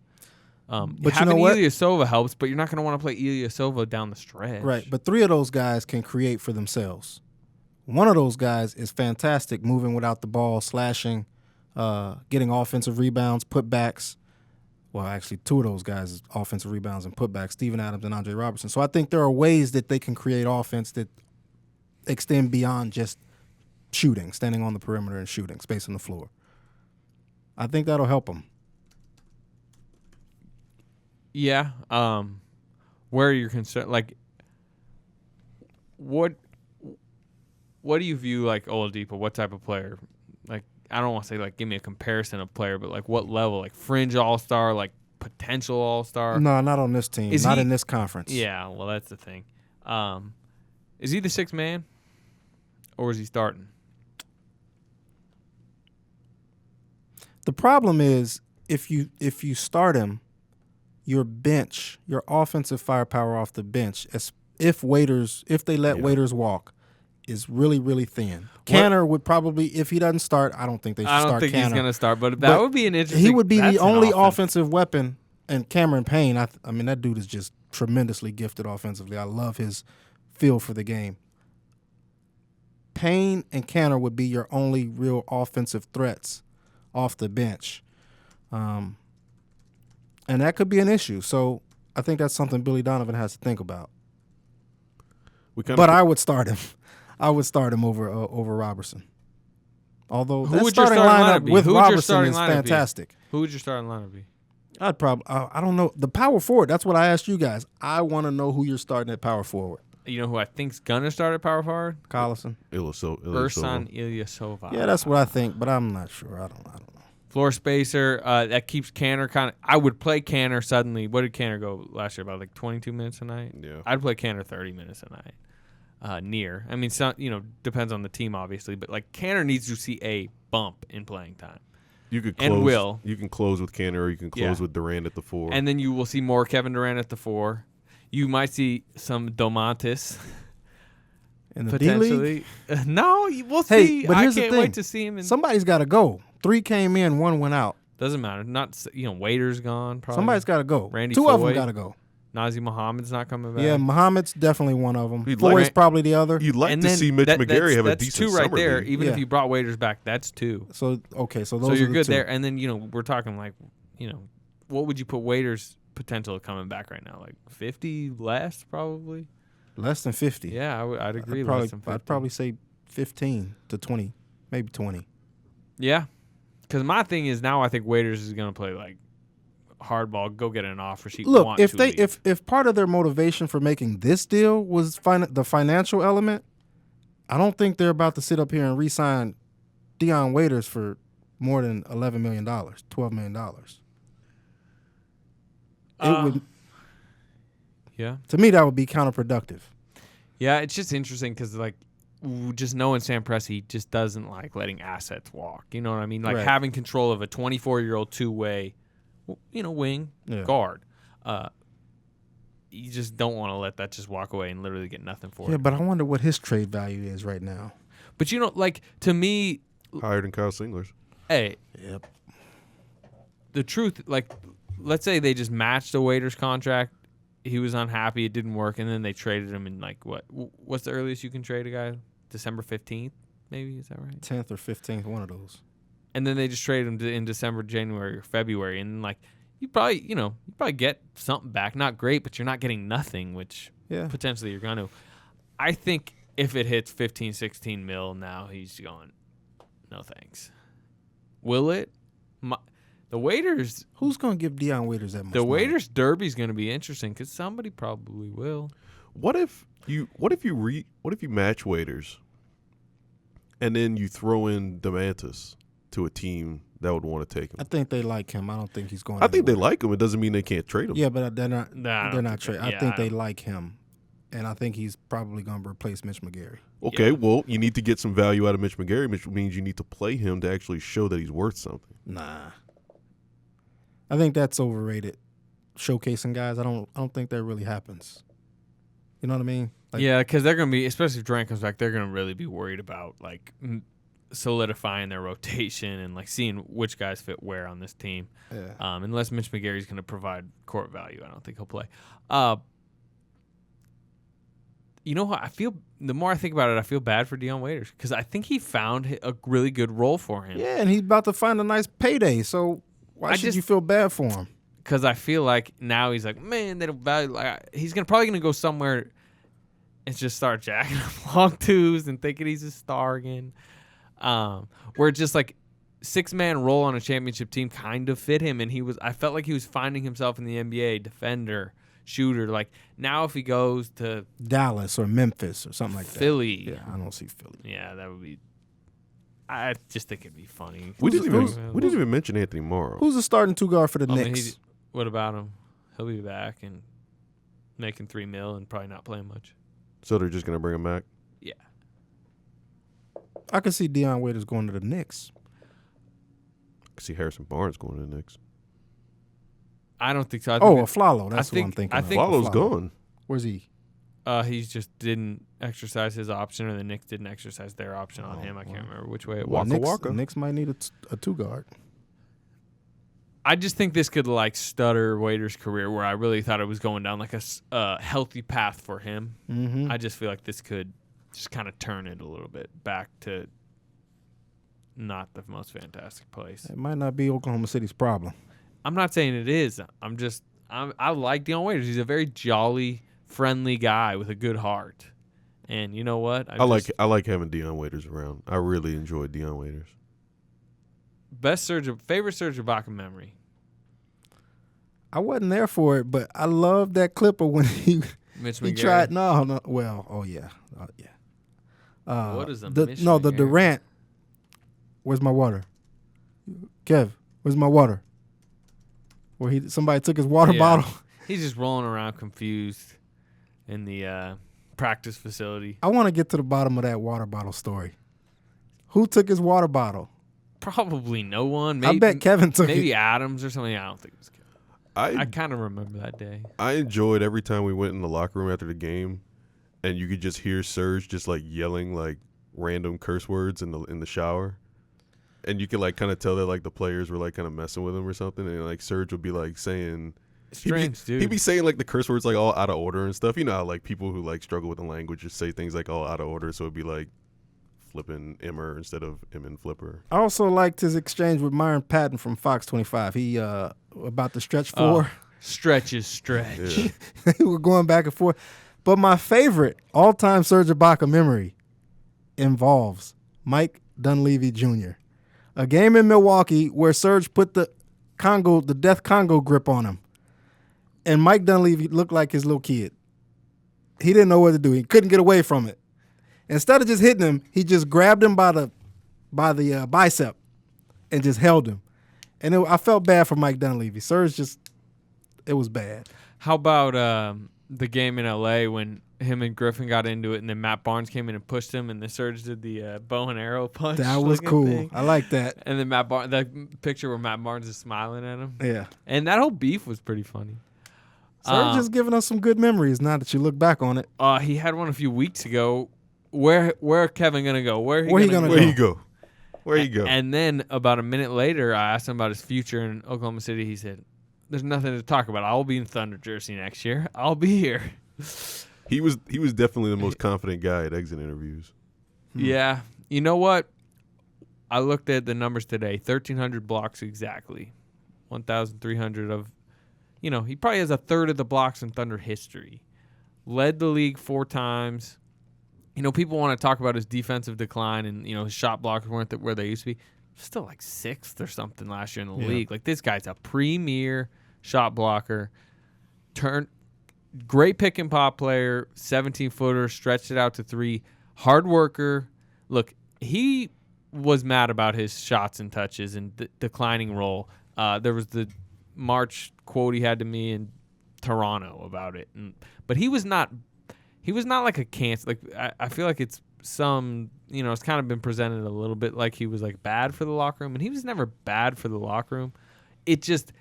But you having know what? Ilyasova helps, but you're not going to want to play Ilyasova down the stretch. Right, but 3 of those guys can create for themselves. One of those guys is fantastic moving without the ball, slashing, getting offensive rebounds, putbacks. Well, actually, two of those guys is offensive rebounds and putbacks, Steven Adams and Andre Robertson. So I think there are ways that they can create offense that extend beyond just shooting, standing on the perimeter and shooting, spacing the floor. I think that'll help them. Yeah. Where are your concerns? Like, what do you view like Oladipo? What type of player? Like, I don't want to say like give me a comparison of player, but like what level? Like fringe all-star, like potential all-star? No, not on this team. Not in this conference. Yeah, well, that's the thing. Is he the sixth man, or is he starting? The problem is if you start him, your bench, your offensive firepower off the bench, if they let Waiters walk, is really, really thin. Canner would probably, if he doesn't start, I don't think they should start Canner. I don't think he's going to start, but that would be an interesting. He would be the only offensive weapon. And Cameron Payne, I mean, that dude is just tremendously gifted offensively. I love his feel for the game. Payne and Canner would be your only real offensive threats off the bench. And that could be an issue. So I think that's something Billy Donovan has to think about. But I would start him. I would start him over Robertson. Although that starting lineup with Robertson is fantastic. Who would your starting lineup be? I'd probably I don't know. The power forward, that's what I asked you guys. I want to know who you're starting at power forward. You know who I think's gonna start at power forward? Collison. Ersan Ilyasova. Yeah, that's what I think, but I'm not sure. I don't know. Floor spacer, that keeps Canner kind of. I would play Canner suddenly. What did Canner go last year? About like 22 minutes a night? Yeah. I'd play Canner 30 minutes a night. Near. I mean, depends on the team, obviously, but like Canner needs to see a bump in playing time. You could close, You can close with Canner, or you can close with Durant at the 4. And then you will see more Kevin Durant at the 4. You might see some Domantas. In the potentially. D-League? No, we'll see. But here's I can't the thing. wait to see him. Somebody's got to go. 3 came in, 1 went out. Doesn't matter. Not Waiter's gone. Probably. Somebody's got to go. Randy 2 Foye. of them got to go. Nazi Muhammad's not coming back. Yeah, Muhammad's definitely one of them. Foye's probably the other. You'd like to see Mitch McGarry have a decent summer. That's 2 right there. League. Even if you brought Waiters back, that's 2. So those so are you're the good 2. there. And then we're talking like what would you put Waiters' potential of coming back right now? Like 50 less probably. Less than 50. Yeah, I'd agree. I'd probably say 15 to 20, maybe 20. Yeah, because my thing is now I think Waiters is going to play like hardball, go get an offer sheet. Look, if part of their motivation for making this deal was the financial element, I don't think they're about to sit up here and re-sign Dion Waiters for more than $11 million, $12 million. It would. Yeah. To me, that would be counterproductive. Yeah, it's just interesting because like just knowing Sam Presti just doesn't like letting assets walk. You know what I mean? Like having control of a 24-year-old two-way, wing guard. You just don't want to let that just walk away and literally get nothing for it. Yeah, but I wonder what his trade value is right now. But like to me, higher than Kyle Singler's. Hey. Yep. The truth, like, let's say they just matched the Waiters contract. He was unhappy. It didn't work, and then they traded him in like what? What's the earliest you can trade a guy? December 15th, maybe, is that right? 10th or 15th, one of those. And then they just traded him in December, January, or February, and like you probably get something back. Not great, but you're not getting nothing, which potentially you're gonna. I think if it hits 15, 16 mil now, he's going, no thanks. Will it? The Waiters. Who's going to give Dion Waiters that much The money? Waiters derby's going to be interesting because somebody probably will. What if you match Waiters, and then you throw in Domantas to a team that would want to take him? I think they like him. I don't think he's going. I think they like him. It doesn't mean they can't trade him. Yeah, but they're not. They're not trading. Yeah, I think they like him, and I think he's probably going to replace Mitch McGarry. Okay, well, you need to get some value out of Mitch McGarry, which means you need to play him to actually show that he's worth something. Nah. I think that's overrated. Showcasing guys, I don't think that really happens. You know what I mean? Like, yeah, because they're going to be, especially if Durant comes back, they're going to really be worried about like solidifying their rotation and like seeing which guys fit where on this team. Yeah. Unless Mitch McGarry's going to provide court value, I don't think he'll play. You know what? I feel the more I think about it, I feel bad for Dion Waiters because I think he found a really good role for him. Yeah, and he's about to find a nice payday. So why should you feel bad for him? because I feel like now he's like, man, they don't value. Like, he's probably gonna go somewhere and just start jacking up long twos and thinking he's a star again. Where just like 6-man role on a championship team kind of fit him, and I felt like he was finding himself in the NBA, defender, shooter. Like now, if he goes to Dallas or Memphis or something like Philly, that. Yeah, I don't see Philly. yeah, that would be. I just think it'd be funny. We didn't even mention Anthony Morrow. Who's the starting 2 guard for the Knicks? What about him? He'll be back and making $3 million and probably not playing much. So they're just gonna bring him back? Yeah. I could see Deion Waiters going to the Knicks. I could see Harrison Barnes going to the Knicks. I don't think so. Aflalo. That's what I'm thinking. I think Flalo's gone. Where's he? He just didn't exercise his option, or the Knicks didn't exercise their option on him. I can't remember which way it was. Knicks might need a 2 guard. I just think this could like stutter Waiters' career, where I really thought it was going down like a healthy path for him. Mm-hmm. I just feel like this could just kind of turn it a little bit back to not the most fantastic place. It might not be Oklahoma City's problem. I'm not saying it is. I like Deion Waiters. He's a very jolly, friendly guy with a good heart. And you know what? I like having Deion Waiters around. I really enjoy Deion Waiters. Favorite Serge Ibaka memory. I wasn't there for it, but I love that clip of when he tried. No. Well, yeah. What is the Durant? Where's my water? Kev, where's my water? Where somebody took his water bottle. He's just rolling around confused in the practice facility. I want to get to the bottom of that water bottle story. Who took his water bottle? Probably no one. Maybe, I bet Kevin took it. Maybe Adams or something. I don't think it was Kevin. I kind of remember that day. I enjoyed every time we went in the locker room after the game, and you could just hear Serge just like yelling like random curse words in the shower, and you could like kind of tell that like the players were like kind of messing with him or something, and like Serge would be like saying. Strange, dude. He'd be saying like the curse words like all out of order and stuff. You know how like people who like struggle with the language just say things like all out of order, so it'd be like flipping Immer instead of Emin Flipper. I also liked his exchange with Myron Patton from Fox 25. He about the stretch 4. Stretch is stretch. Yeah. They were going back and forth. But my favorite all-time Serge Ibaka memory involves Mike Dunleavy Jr. A game in Milwaukee where Serge put the Death Congo grip on him. And Mike Dunleavy looked like his little kid. He didn't know what to do. He couldn't get away from it. Instead of just hitting him, he just grabbed him by the bicep and just held him. And I felt bad for Mike Dunleavy. Serge it was bad. How about the game in L.A. when him and Griffin got into it, and then Matt Barnes came in and pushed him, and the Serge did the bow and arrow punch. That was cool. Thing. I like that. And then that picture where Matt Barnes is smiling at him. Yeah. And that whole beef was pretty funny. Serge just giving us some good memories now that you look back on it. He had one a few weeks ago. Where Kevin gonna go? Where he gonna go? Where you go? And then about a minute later, I asked him about his future in Oklahoma City. He said, "There's nothing to talk about. I'll be in Thunder jersey next year. I'll be here." He was definitely the most confident guy at exit interviews. Yeah. You know what? I looked at the numbers today. 1,300 blocks exactly. 1,300 of, he probably has a third of the blocks in Thunder history. Led the league 4 times. People want to talk about his defensive decline and, his shot blockers weren't where they used to be. Still like 6th or something last year in the league. Like, this guy's a premier shot blocker. Great pick and pop player, 17-footer, stretched it out to 3. Hard worker. Look, he was mad about his shots and touches and declining role. There was the March quote he had to me in Toronto about it. But he was not like a cancer. Like, I feel like it's some, it's kind of been presented a little bit like he was like bad for the locker room, and he was never bad for the locker room. It just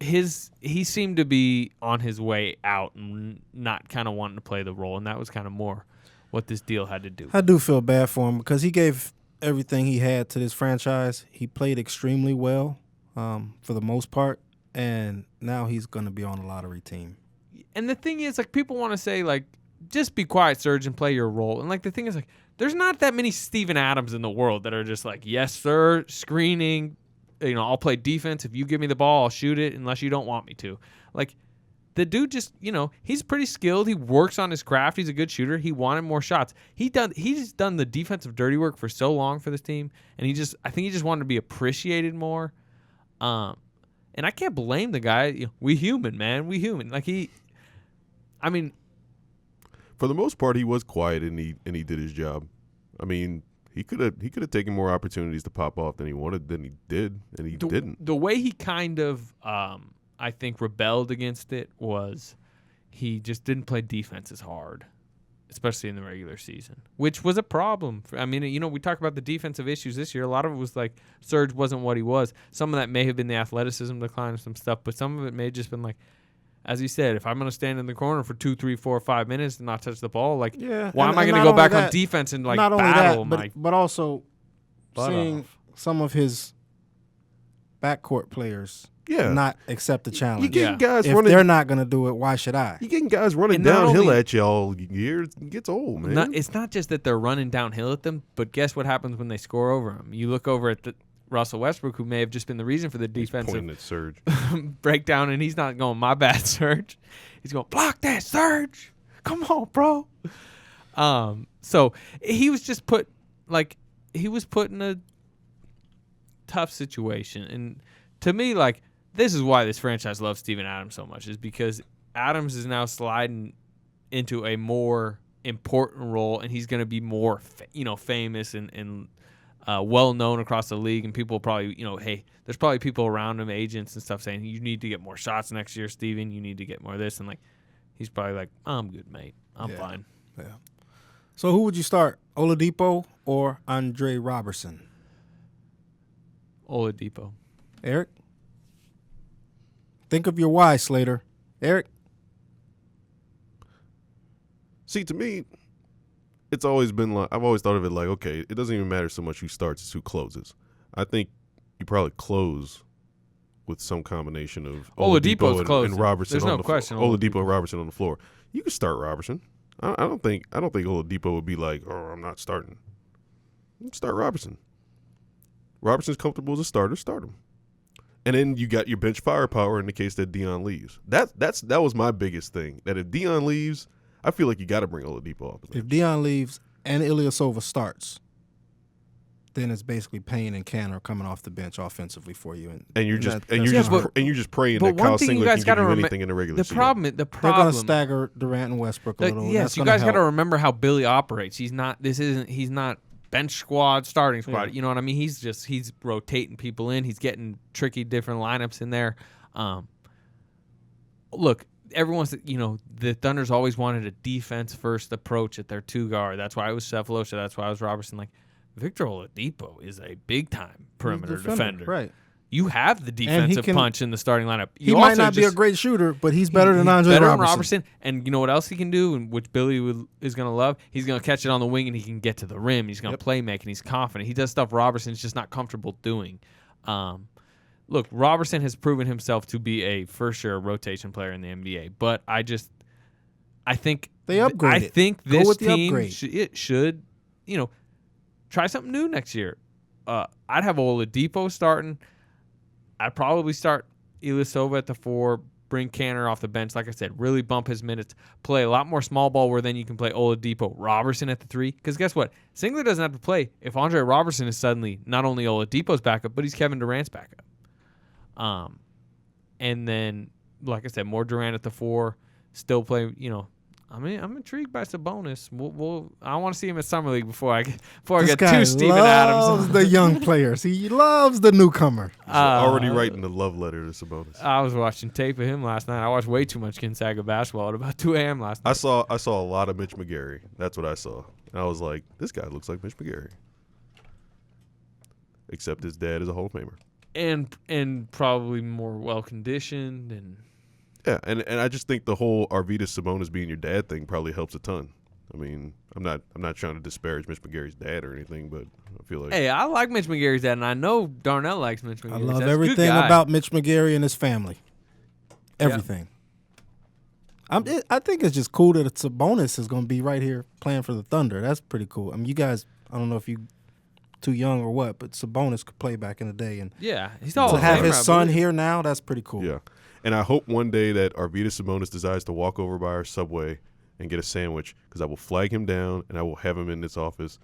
he seemed to be on his way out and not kind of wanting to play the role, and that was kind of more what this deal had to do. I do feel bad for him because he gave everything he had to this franchise. He played extremely well for the most part, and now he's going to be on a lottery team. And the thing is, like, people want to say, like, just be quiet, Serge, and play your role. And, like, the thing is, like, there's not that many Steven Adams in the world that are just like, yes, sir, screening, I'll play defense. If you give me the ball, I'll shoot it unless you don't want me to. Like, the dude just, he's pretty skilled. He works on his craft. He's a good shooter. He wanted more shots. He's done the defensive dirty work for so long for this team, and I think he just wanted to be appreciated more. And I can't blame the guy. We human, man. We human. Like, for the most part, he was quiet and he did his job. I mean, he could have taken more opportunities to pop off than he wanted, than he did, and he didn't. The way he kind of, I think, rebelled against it was he just didn't play defense as hard, especially in the regular season, which was a problem. We talk about the defensive issues this year. A lot of it was like Serge wasn't what he was. Some of that may have been the athleticism decline of some stuff, but some of it may have just been like, as he said, if I'm going to stand in the corner for 2, 3, 4, 5 minutes and not touch the ball, why am I going to go back on defense and not battle? Only that, but also seeing some of his backcourt players not accept the challenge. You getting guys if they're not going to do it, why should I? You getting guys running downhill at you all year. It gets old, man. It's not just that they're running downhill at them, but guess what happens when they score over them? You look over at Russell Westbrook, who may have just been the reason for the defensive breakdown, and he's not going, my bad, Serge. He's going, block that, Serge. Come on, bro. So he was just put in a tough situation. And to me, this is why this franchise loves Steven Adams so much, is because Adams is now sliding into a more important role, and he's going to be more, famous and well known across the league, and people probably, hey, there's probably people around him, agents and stuff, saying you need to get more shots next year, Steven. You need to get more of this, and he's probably like, I'm good, mate. I'm fine. Yeah. So who would you start, Oladipo or Andre Robertson? Oladipo. Eric, think of your why, Slater. Eric. See, to me, it's always been I've always thought of it okay, it doesn't even matter so much who starts, it's who closes. I think you probably close with some combination of Oladipo and Robertson. There's no question. Oladipo and Robertson on the floor. You can start Robertson. I don't think Oladipo would be like, oh, I'm not starting. Start Robertson. Robertson's comfortable as a starter. Start him. And then you got your bench firepower in the case that Dion leaves. That was my biggest thing. That if Dion leaves, I feel like you got to bring Oladipo off the bench. If Dion leaves and Ilyasova starts, then it's basically Payne and Cantor coming off the bench offensively for you, and you're just praying that Kyle Singler can give you anything in the regular season. They're going to stagger Durant and Westbrook a little. Yes, you guys got to remember how Billy operates. He's not bench squad, starting squad. Yeah. You know what I mean? He's rotating people in. He's getting tricky different lineups in there. Look. The Thunder's always wanted a defense-first approach at their two-guard. That's why it was Cephalosha. That's why it was Robertson. Victor Oladipo is a big-time perimeter defender. Right. You have the defensive punch in the starting lineup. He might not be a great shooter, but he's better than Andre Robertson. And you know what else he can do, and which Billy is going to love? He's going to catch it on the wing, and he can get to the rim. He's going to play make, and he's confident. He does stuff Robertson's just not comfortable doing. Look, Robertson has proven himself to be a for-sure rotation player in the NBA, but I think they upgraded. I think this team should, try something new next year. I'd have Oladipo starting. I'd probably start Ilyasova at the 4, bring Cantor off the bench. Like I said, really bump his minutes, play a lot more small ball where then you can play Oladipo, Robertson at the 3. Because guess what? Singler doesn't have to play if Andre Robertson is suddenly not only Oladipo's backup, but he's Kevin Durant's backup. And then, like I said, more Durant at the 4, still play, I'm intrigued by Sabonis. I want to see him at Summer League before I get too Steven Adams. He loves the young players. He loves the newcomer. He's already writing the love letter to Sabonis. I was watching tape of him last night. I watched way too much Gonzaga basketball at about 2 a.m. last night. I saw a lot of Mitch McGary. That's what I saw. And I was like, this guy looks like Mitch McGary. Except his dad is a Hall of Famer. And probably more well-conditioned and... Yeah, and I just think the whole Arvydas Sabonis being your dad thing probably helps a ton. I mean, I'm not trying to disparage Mitch McGary's dad or anything, but I feel like... Hey, I like Mitch McGary's dad, and I know Darnell likes Mitch McGary's dad. I love everything about Mitch McGary and his family. Everything. Yep. I think it's just cool that Sabonis is going to be right here playing for the Thunder. That's pretty cool. I mean, you guys, I don't know if you too young or what, but Sabonis could play back in the day. And Yeah, he's all to have his son here now, that's pretty cool. Yeah. And I hope one day that Arvydas Sabonis decides to walk over by our Subway and get a sandwich, because I will flag him down and I will have him in this office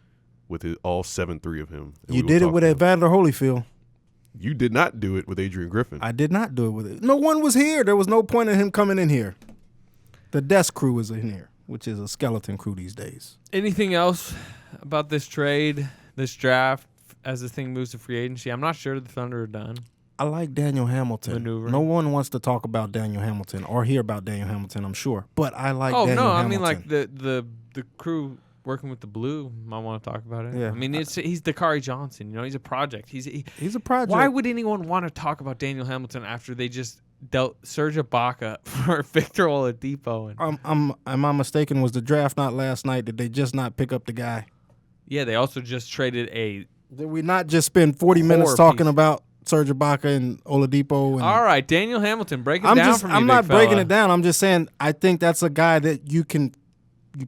with all 7'3" of him. You did it with Evander Holyfield. You did not do it with Adrian Griffin. I did not do it with it. No one was here. There was no point in him coming in here. The desk crew was in here, which is a skeleton crew these days. Anything else about this trade, this draft, as this thing moves to free agency? I'm not sure the Thunder are done. I like Daniel Hamilton. Maneuvering. No one wants to talk about Daniel Hamilton or hear about Daniel Hamilton, I'm sure. But I like Daniel Hamilton. I mean like the crew working with the Blue might want to talk about it. Yeah. I mean he's Dakari Johnson, he's a project. He's a project. Why would anyone want to talk about Daniel Hamilton after they just dealt Serge Ibaka for Victor Oladipo? Am I mistaken? Was the draft not last night? Did they just not pick up the guy? Yeah, they also just traded Did we not just spend 40 minutes talking about Serge Ibaka and Oladipo? And all right, Daniel Hamilton, break it down for me. I'm not big breaking fella. it down. I'm just saying I think that's a guy that you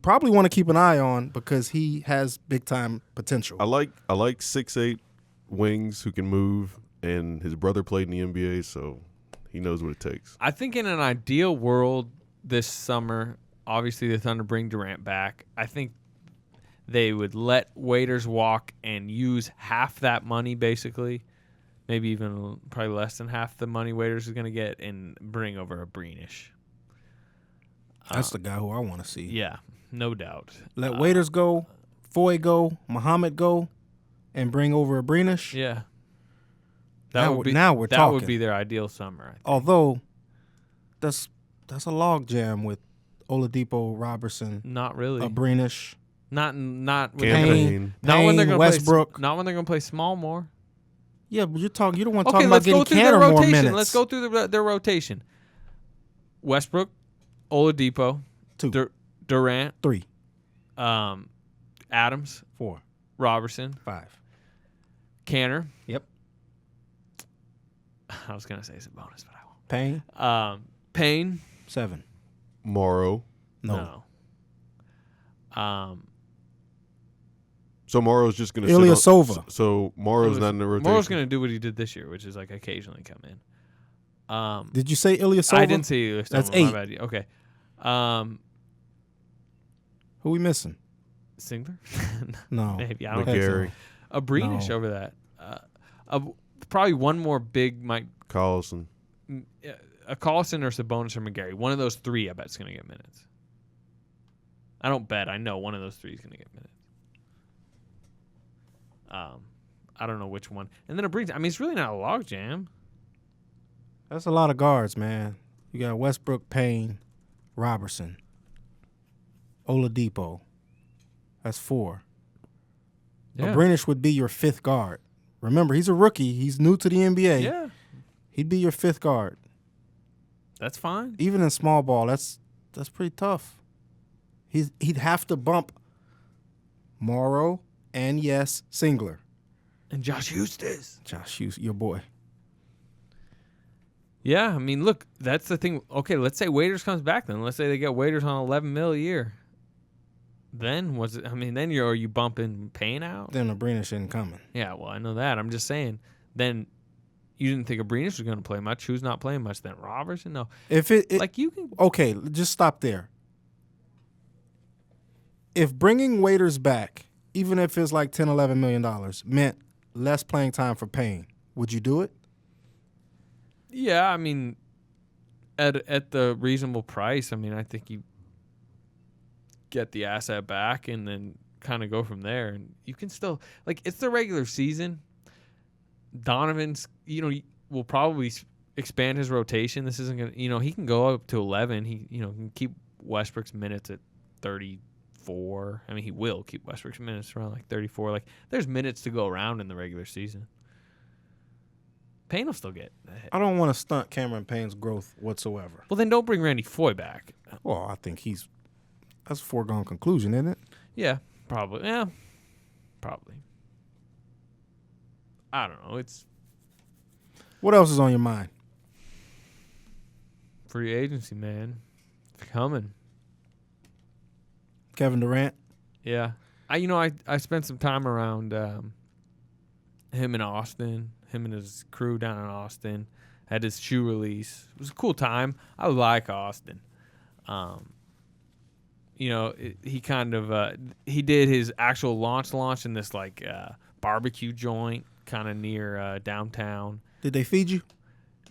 probably want to keep an eye on because he has big time potential. I like 6'8" wings who can move, and his brother played in the NBA, so he knows what it takes. I think in an ideal world this summer, obviously the Thunder bring Durant back. I think they would let Waiters walk and use half that money, basically, maybe even probably less than half the money Waiters is going to get, and bring over a Breenish. That's the guy who I want to see. Yeah, no doubt. Let Waiters go, Foy go, Muhammad go, and bring over a Breenish. Yeah. Now we're talking. That would be their ideal summer, I think. Although, that's a log jam with Oladipo, Robertson, Not really. a Breenish. Not with Campaign. not when they're going to Westbrook. Not when they're going to play small more. Yeah, but you don't want to Okay, talk about let's go getting through their Cantor more rotation. minutes. Let's go through their rotation. Westbrook, Oladipo, 2, Durant, 3, Adams, 4, Robertson, 5. Cantor. Yep. I was going to say Sabonis, but I Payne, won't. Payne. 7. Morrow. No. So Morrow's just going to Ilyasova. So Morrow's not in the rotation. Morrow's going to do what he did this year, which is like occasionally come in. Did you say Ilyasova? I didn't say Ilyasova. That's my 8. bad. Okay. Who we missing? Singler? No. Maybe. I don't think so. McGarry. A Breenish No. over that. Probably one more big Mike. Collison. A Collison or Sabonis or McGarry. One of those three, I bet, is going to get minutes. I don't bet. I know one of those three is going to get minutes. I don't know which one. And then a Breenish. I mean, it's really not a log jam. That's a lot of guards, man. You got Westbrook, Payne, Robertson, Oladipo. That's 4. Yeah. Breenish would be your 5th guard. Remember, he's a rookie. He's new to the NBA. Yeah. He'd be your 5th guard. That's fine. Even in small ball, that's pretty tough. He'd have to bump Morrow and, yes, Singler. And Josh Eustace. Josh Hughes, your boy. Yeah, I mean, look, that's the thing. Okay, let's say Waiters comes back then. Let's say they get Waiters on $11 million a year. Then are you bumping Payne out? Then Breenish isn't coming. Yeah, well, I know that. I'm just saying. Then you didn't think Breenish was going to play much. Who's not playing much then? Robertson? No. If you can. Okay, just stop there. If bringing Waiters back, even if it's like $10, $11 million, meant less playing time for Payne, would you do it? Yeah, I mean, at the reasonable price, I mean, I think you get the asset back and then kind of go from there. And you can still, like, it's the regular season. Donovan's, will probably expand his rotation. This isn't going to, he can go up to 11. He, can keep Westbrook's minutes at 34. I mean, he will keep Westbrook's minutes around like 34. Like, there's minutes to go around in the regular season. Payne will still get a hit. I don't want to stunt Cameron Payne's growth whatsoever. Well, then don't bring Randy Foy back. Well, I think that's a foregone conclusion, isn't it? Yeah, probably. Yeah, probably. I don't know. It's What else is on your mind? free agency, man. It's coming. Kevin Durant? Yeah. I spent some time around him in Austin, him and his crew down in Austin. Had his shoe release. It was a cool time. I like Austin. He kind of he did his actual launch in this like barbecue joint kind of near downtown. Did they feed you?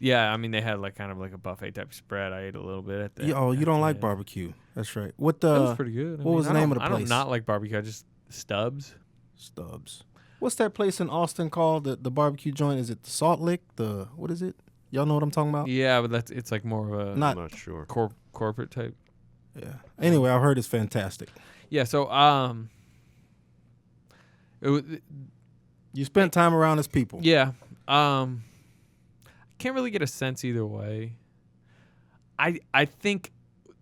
Yeah, I mean they had like kind of like a buffet type spread. I ate a little bit at that. You don't like barbecue. That's right. What That was pretty good. What was the name of the I place? don't not like barbecue. I just Stubbs. Stubbs. What's that place in Austin called? The barbecue joint? Is it the Salt Lick? What is it? Y'all know what I'm talking about? Yeah, but it's like more of a Not- I'm not sure. corporate type. Yeah. Anyway, I've heard it's fantastic. Yeah, so You spent time around his people. yeah, can't really get a sense either way. I think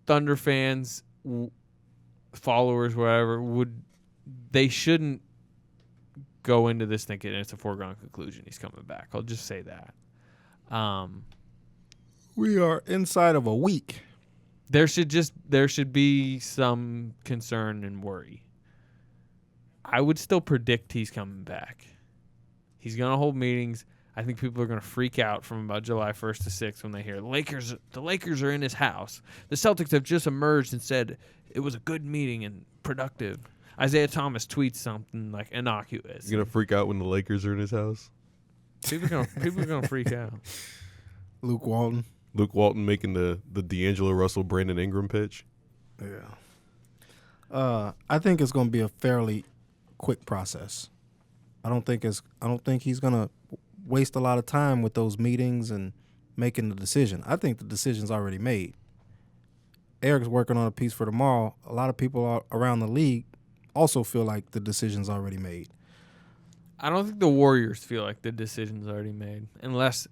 Thunder fans, followers, whatever, they shouldn't go into this thinking it's a foregone conclusion he's coming back. I'll just say that. We are inside of a week. There should be some concern and worry. I would still predict he's coming back. He's going to hold meetings. I think people are going to freak out from about July 1st to 6th when they hear the Lakers are in his house. The Celtics have just emerged and said it was a good meeting and productive. Isaiah Thomas tweets something like innocuous. You're gonna freak out when the Lakers are in his house. People are gonna freak out. Luke Walton making the D'Angelo Russell Brandon Ingram pitch. Yeah. I think it's going to be a fairly quick process. I don't think he's going to waste a lot of time with those meetings and making the decision. I think the decision's already made. Eric's working on a piece for tomorrow. A lot of people around the league also feel like the decision's already made. I don't think the Warriors feel like the decision's already made, unless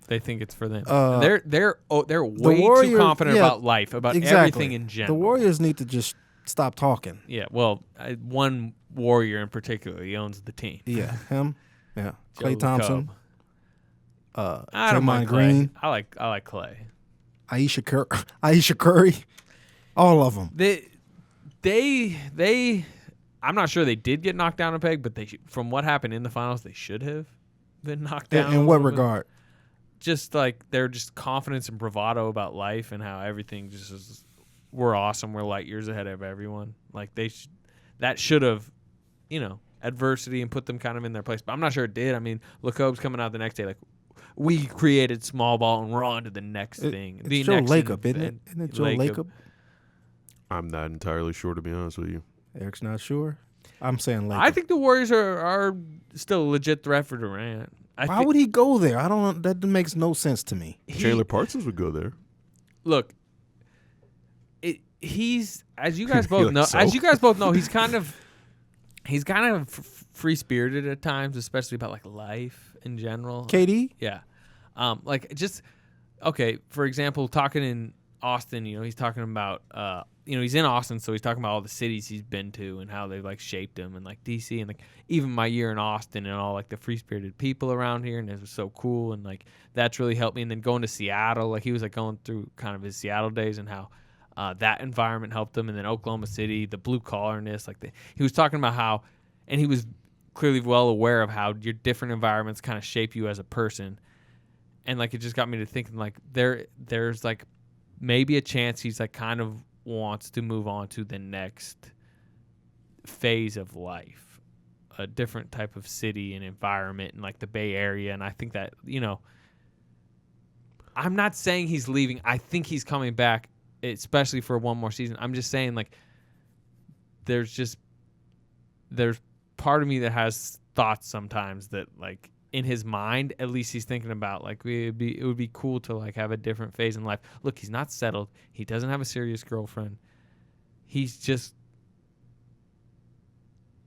they think it's for them. They're way too confident about life, about everything in general. The Warriors need to just stop talking. Yeah, well, one Warrior in particular, he owns the team. Yeah, him. Yeah, Joe Klay Thompson. I don't Draymond mind Green. Clay. I like Clay. Aisha Curry. All of them. They I'm not sure they did get knocked down a peg, but from what happened in the finals, they should have been knocked down. In what regard? Just like they're just confidence and bravado about life and how everything just is. We're awesome. We're light years ahead of everyone. Like that should have, adversity and put them kind of in their place. But I'm not sure it did. I mean, Lacob's coming out the next day like, we created small ball and we're on to the next thing. It's Joe Lacob, isn't it? Isn't it Joe Lacob? I'm not entirely sure, to be honest with you. Eric's not sure. I'm saying Lacob. I think the Warriors are still a legit threat for Durant. Why would he go there? I don't. That makes no sense to me. Chandler Parsons would go there. Look, he's as you guys both Like know. so? As you guys both know, he's kind of free spirited at times, especially about like life in general. KD. Yeah, for example, talking in Austin, he's talking about he's in Austin, so he's talking about all the cities he's been to and how they've like shaped him, and like DC and like even my year in Austin and all like the free spirited people around here, and it was so cool, and like that's really helped me. And then going to Seattle, like he was like going through kind of his Seattle days and how that environment helped him, and then Oklahoma City, the blue collarness, he was talking about how, and he was clearly well aware of how your different environments kind of shape you as a person, and like it just got me to thinking like there's like maybe a chance he's like kind of wants to move on to the next phase of life, a different type of city and environment and like the Bay Area. And I think that, I'm not saying he's leaving. I think he's coming back, especially for one more season. I'm just saying like there's part of me that has thoughts sometimes that like in his mind, at least he's thinking about like it would be cool to like have a different phase in life. Look, he's not settled. He doesn't have a serious girlfriend. He's just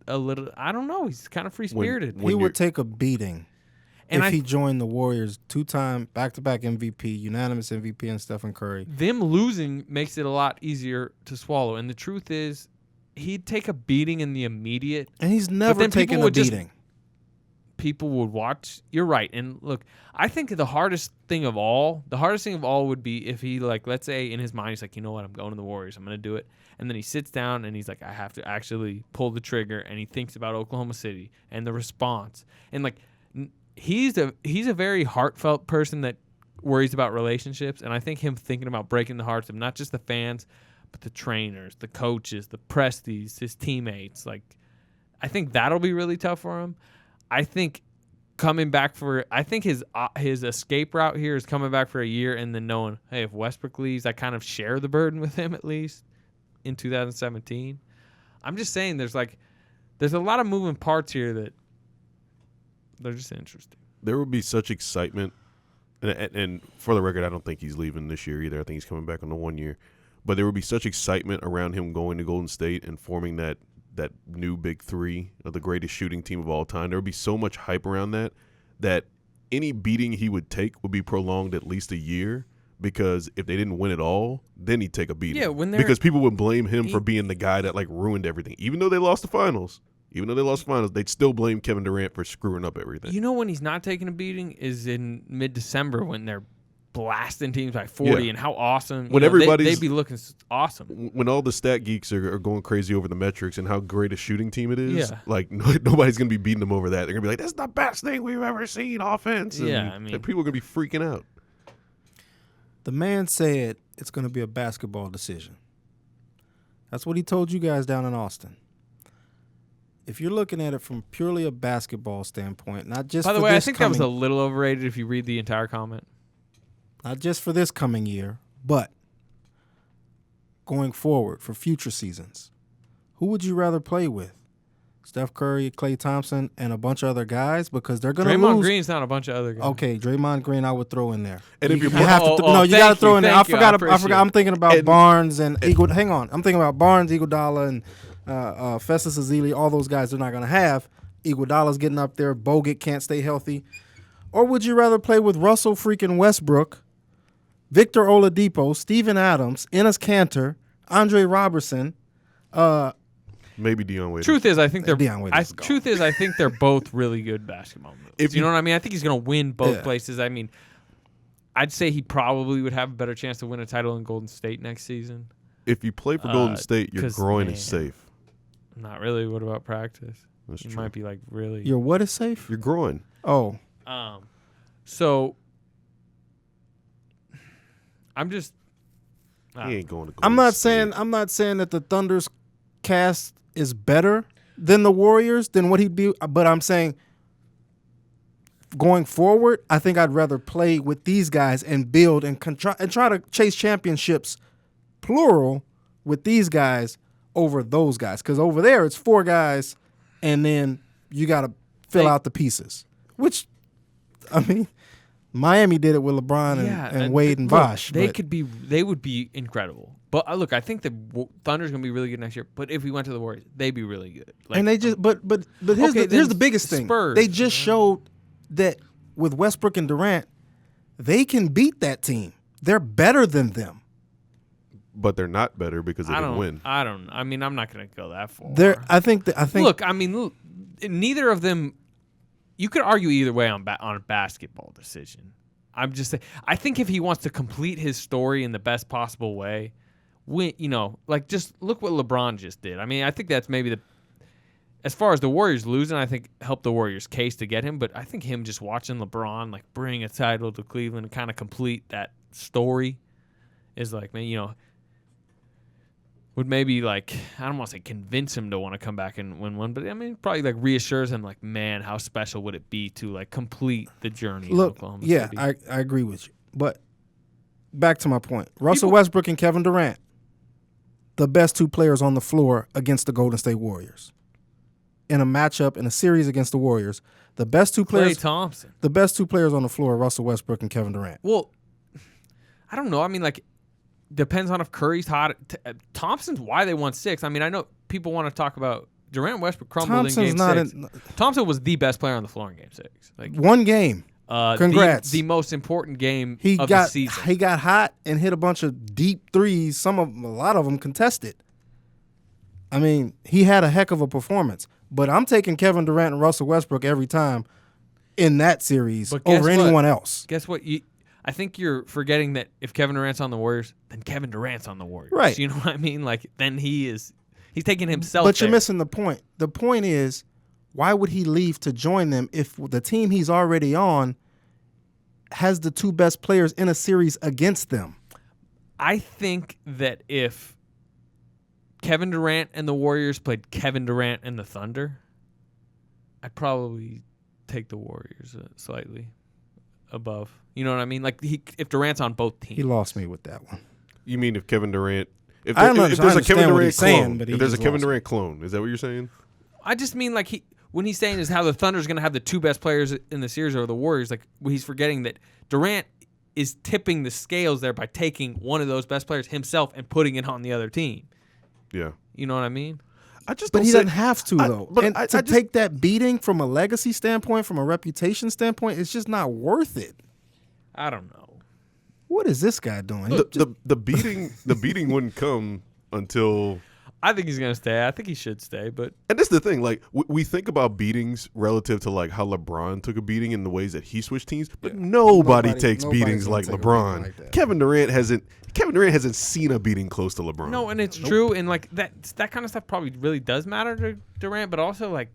a little, I don't know. He's kind of free spirited. He would take a beating and if he joined the Warriors, 2-time back-to-back MVP, unanimous MVP, and Stephen Curry. Them losing makes it a lot easier to swallow. And the truth is, he'd take a beating in the immediate. And he's never taken a beating. people would watch. You're right. And look, I think the hardest thing of all would be if he, like, let's say in his mind, he's like, you know what, I'm going to the Warriors. I'm going to do it. And then he sits down and he's like, I have to actually pull the trigger. And he thinks about Oklahoma City and the response. And, like, he's a very heartfelt person that worries about relationships. And I think him thinking about breaking the hearts of not just the fans, but the trainers, the coaches, the Presties, his teammates, like, I think that'll be really tough for him. I think his escape route here is coming back for a year and then knowing, hey, if Westbrook leaves, I kind of share the burden with him at least in 2017. I'm just saying there's a lot of moving parts here that they're just interesting. There would be such excitement, and for the record, I don't think he's leaving this year either. I think he's coming back on the 1 year. But there would be such excitement around him going to Golden State and forming that new big three of the greatest shooting team of all time. There would be so much hype around that any beating he would take would be prolonged at least a year, because if they didn't win it all, then he'd take a beating. Yeah, because people would blame him for being the guy that, like, ruined everything. Even though they lost the finals, they'd still blame Kevin Durant for screwing up everything. You know when he's not taking a beating is in mid-December when they're blasting teams by 40 and how awesome. When everybody's they'd be looking awesome. When all the stat geeks are going crazy over the metrics and how great a shooting team it is, like, nobody's going to be beating them over that. They're going to be like, that's the best thing we've ever seen offense. And yeah, I mean, people are going to be freaking out. The man said it's going to be a basketball decision. That's what he told you guys down in Austin. If you're looking at it from purely a basketball standpoint, not just by the for way, this I think coming, that was a little overrated if you read the entire comment. Not just for this coming year, but going forward for future seasons. Who would you rather play with? Steph Curry, Klay Thompson, and a bunch of other guys? Because they're going to lose. Draymond Green's not a bunch of other guys. Okay, Draymond Green I would throw in there. And if you you're have to, no, you got to throw in there. I forgot. I'm thinking about and, Barnes and hang on. I'm thinking about Barnes, Iguodala, and Festus Ezeli. All those guys they're not going to have. Iguodala's getting up there. Bogut can't stay healthy. Or would you rather play with Russell freaking Westbrook, Victor Oladipo, Steven Adams, Enes Kanter, Andre Robertson, maybe Dion Waiters. Truth is, I think I think they're both really good basketball moves. You know what I mean? I think he's going to win both places. I mean, I'd say he probably would have a better chance to win a title in Golden State next season. If you play for Golden State, your groin is safe. Not really. What about practice? That's you true. might be like really. Your what is safe? Your groin. Oh. So I'm just. He ain't going to Golden I'm not State. saying that the Thunder's cast is better than the Warriors than what he'd be, but I'm saying going forward, I think I'd rather play with these guys and build and try to chase championships, plural, with these guys over those guys. Because over there it's 4 guys, and then you got to fill out the pieces. Which, I mean, Miami did it with LeBron and Wade and Bosh. They would be incredible. But look, I think the Thunder's gonna be really good next year. But if we went to the Warriors, they'd be really good. Like, and they just, but here's the biggest thing. Spurs, they just showed that with Westbrook and Durant, they can beat that team. They're better than them. But they're not better because they didn't win. I mean, I'm not gonna go that far. I think. Look, I mean, neither of them. You could argue either way on a basketball decision. I'm just saying. I think if he wants to complete his story in the best possible way, just look what LeBron just did. I mean, I think that's maybe as far as the Warriors losing, I think helped the Warriors' case to get him. But I think him just watching LeBron like bring a title to Cleveland and kind of complete that story is like, man, would maybe like, I don't want to say convince him to want to come back and win one, but I mean probably like reassures him like, man, how special would it be to like complete the journey of Oklahoma City? I agree with you. But back to my point. Russell Westbrook and Kevin Durant, the best 2 players on the floor against the Golden State Warriors. In a matchup, in a series against the Warriors, the best 2 players. Klay Thompson. The best 2 players on the floor are Russell Westbrook and Kevin Durant. Well, I don't know. I mean, like, depends on if Curry's hot. Thompson's why they won 6. I mean, I know people want to talk about Durant Westbrook crumbled in Game 6. Thompson was the best player on the floor in Game 6. Like, one game. Congrats. The most important game of the season. He got hot and hit a bunch of deep threes, a lot of them contested. I mean, he had a heck of a performance. But I'm taking Kevin Durant and Russell Westbrook every time in that series But guess over what? anyone else. Guess what? I think you're forgetting that if Kevin Durant's on the Warriors, then Kevin Durant's on the Warriors. Right. You know what I mean? Like, then he's taking himself But you're there. missing the point. The point is, why would he leave to join them if the team he's already on has the two best players in a series against them? I think that if Kevin Durant and the Warriors played Kevin Durant and the Thunder, I'd probably take the Warriors slightly above. You know what I mean? Like, if Durant's on both teams. He lost me with that one. You mean if Kevin Durant? If I there's a understand Kevin what Durant he's saying, clone, but he if there's a just Kevin lost me. Durant clone, is that what you're saying? I just mean, like, when he's saying is how the Thunder's going to have the two best players in the series over the Warriors, like, he's forgetting that Durant is tipping the scales there by taking one of those best players himself and putting it on the other team. Yeah. You know what I mean? I just But don't he say- doesn't have to, though. but And I to just- take that beating from a legacy standpoint, from a reputation standpoint, it's just not worth it. I don't know. What is this guy doing? the beating wouldn't come until. I think he's going to stay. I think he should stay, but And this is the thing, like we think about beatings relative to like how LeBron took a beating in the ways that he switched teams, but nobody takes nobody's beatings gonna like take a LeBron. beating like that. Kevin Durant hasn't seen a beating close to LeBron. no, and it's true, and like that kind of stuff probably really does matter to Durant, but also like,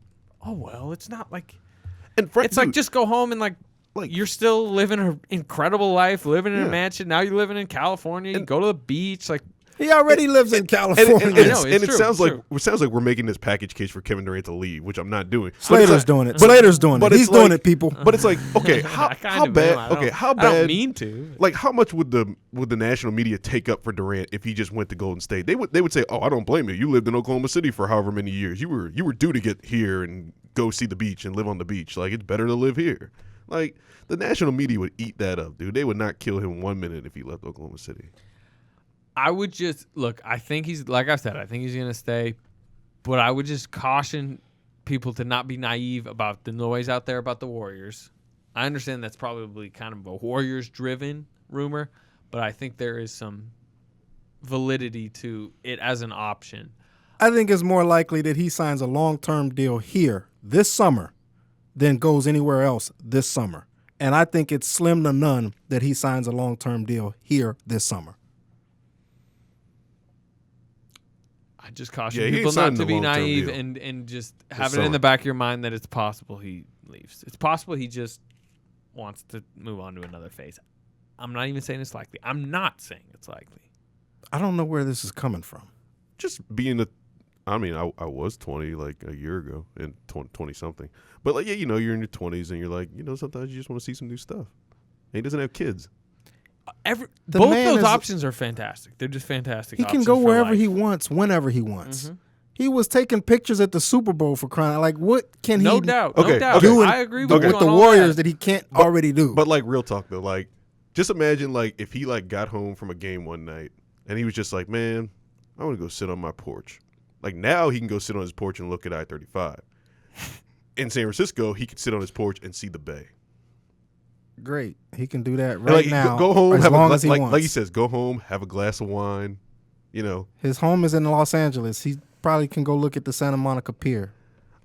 oh well, it's not like And it's like just go home and like you're still living an incredible life, living in a Yeah. mansion. Now you're living in California. You go to the beach, like He already lives in California. I know, it's it true, sounds it's like we're making this package case for Kevin Durant to leave, which I'm not doing. Slater's doing it. Slater's doing but it. it's He's doing like- it, people. But it's like, okay, I how kind of am. bad? I don't- Okay, how I bad? don't mean to. Like, how much would the national media take up for Durant if he just went to Golden State? They would say, "Oh, I don't blame you. You lived in Oklahoma City for however many years. You were due to get here and go see the beach and live on the beach. Like, it's better to live here." Like, the national media would eat that up, dude. They would not kill him 1 minute if he left Oklahoma City. I would just look. I think he's like I said. I think he's gonna stay, but I would just caution people to not be naive about the noise out there about the Warriors. I understand that's probably kind of a Warriors-driven rumor, but I think there is some validity to it as an option. I think it's more likely that he signs a long-term deal here this summer than goes anywhere else this summer. And I think it's slim to none that he signs a long-term deal here this summer. I just caution Yeah, he ain't people not signing to a be long-term naive deal and just have it summer. in the back of your mind that it's possible he leaves. It's possible he just wants to move on to another phase. I'm not even saying it's likely. I'm not saying it's likely. I don't know where this is coming from. Just being I was 20 like a year ago and 20 something. But like, yeah, you know, you're in your 20s and you're like, you know, sometimes you just want to see some new stuff. And he doesn't have kids. The Both man those is- options are fantastic. They're just fantastic. He can options go for wherever life. he wants, whenever he wants. Mhm. He was taking pictures at the Super Bowl for crying. Like, what can No he doubt. Okay, No doubt. okay. do I agree with with you the on all Warriors that. that he can't already do? But like, real talk though, like, just imagine like if he like got home from a game one night and he was just like, man, I want to go sit on my porch. Like, now he can go sit on his porch and look at I-35. In San Francisco, he could sit on his porch and see the bay. Great. He can do that right Like, now. go home, as have long a as he wants. like he says, go home, have a glass of wine. You know, His home is in Los Angeles. He probably can go look at the Santa Monica Pier.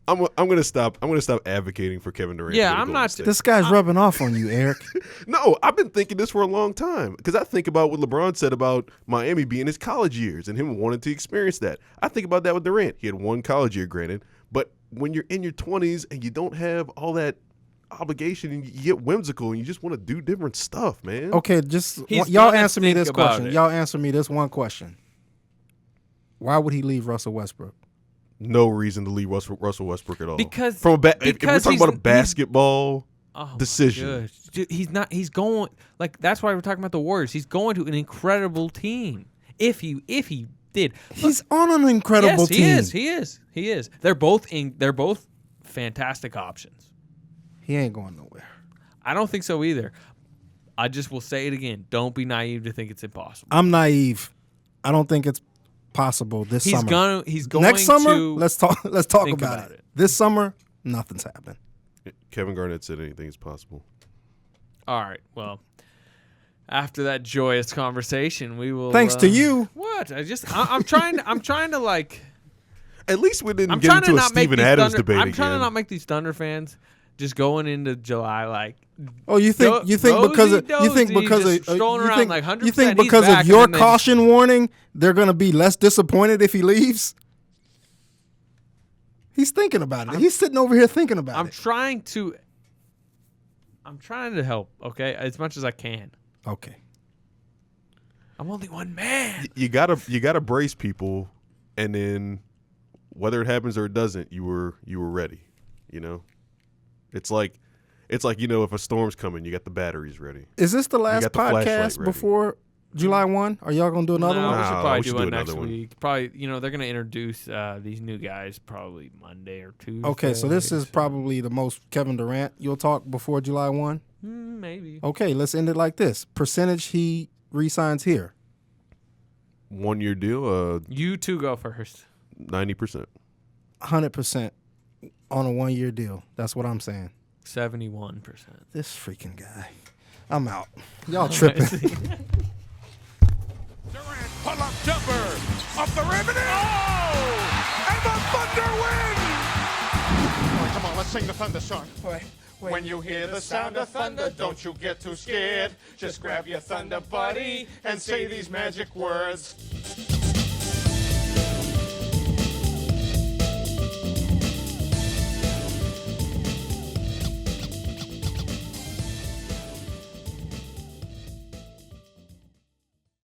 I'm gonna stop advocating for Kevin Durant. Yeah, to go to I'm Golden not- State. This guy's rubbing off on you, Eric. No, I've been thinking this for a long time because I think about what LeBron said about Miami being his college years and him wanting to experience that. I think about that with Durant. He had one college year, granted, but when you're in your 20s and you don't have all that obligation and you get whimsical and you just want to do different stuff, man. Okay, just He's y'all gonna answer me think this about question. it. Y'all answer me this one question. Why would he leave Russell Westbrook? No reason to leave Russell Westbrook at all. Because- if we're because talking about a he's- basketball Oh, my decision. gosh. Dude, he's not. He's going like that's why we're talking about the Warriors. He's going to an incredible team. If he did, He's on an incredible yes, team. He is. They're both fantastic options. He ain't going nowhere. I don't think so either. I just will say it again. Don't be naive to think it's impossible. I'm naive. I don't think it's possible this He's summer. going Next summer, to let's talk think about about it. it. This summer, nothing's happening. Kevin Garnett said anything is possible. All right. Well, after that joyous conversation, we will. Thanks to you. What? I'm trying to like. At least we didn't I'm get trying to into a not make Steven these Adams Thunder, debate I'm trying to again. not make these Thunder fans just going into July like. Oh, you think because of strolling around like 100%, you think he's because back, of your and then caution warning, they're gonna be less disappointed if he leaves? He's thinking about it. He's sitting over here thinking about I'm it. trying to help, okay, as much as I can. Okay. I'm only one man. You gotta brace people, and then whether it happens or it doesn't, you were ready. You know, it's like if a storm's coming, you got the batteries ready. Is this the last got the flashlight podcast ready. before July 1? Are y'all gonna do another No, one? we should Nah, probably we should do do one next another one. week. Probably, they're gonna introduce these new guys probably Monday or Tuesday. Okay, so this is probably the most Kevin Durant you'll talk before July 1? Maybe. Okay, let's end it like this. Percentage he re-signs here. 1 year deal, You two go first. 90%. 100% on a 1 year deal. That's what I'm saying. 71%. This freaking guy. I'm out. Y'all tripping. Durant, pull-up jumper, off the rim, and and the Thunder win! Come on, let's sing the Thunder song. When you hear the sound of thunder, don't you get too scared. Just grab your Thunder buddy and say these magic words.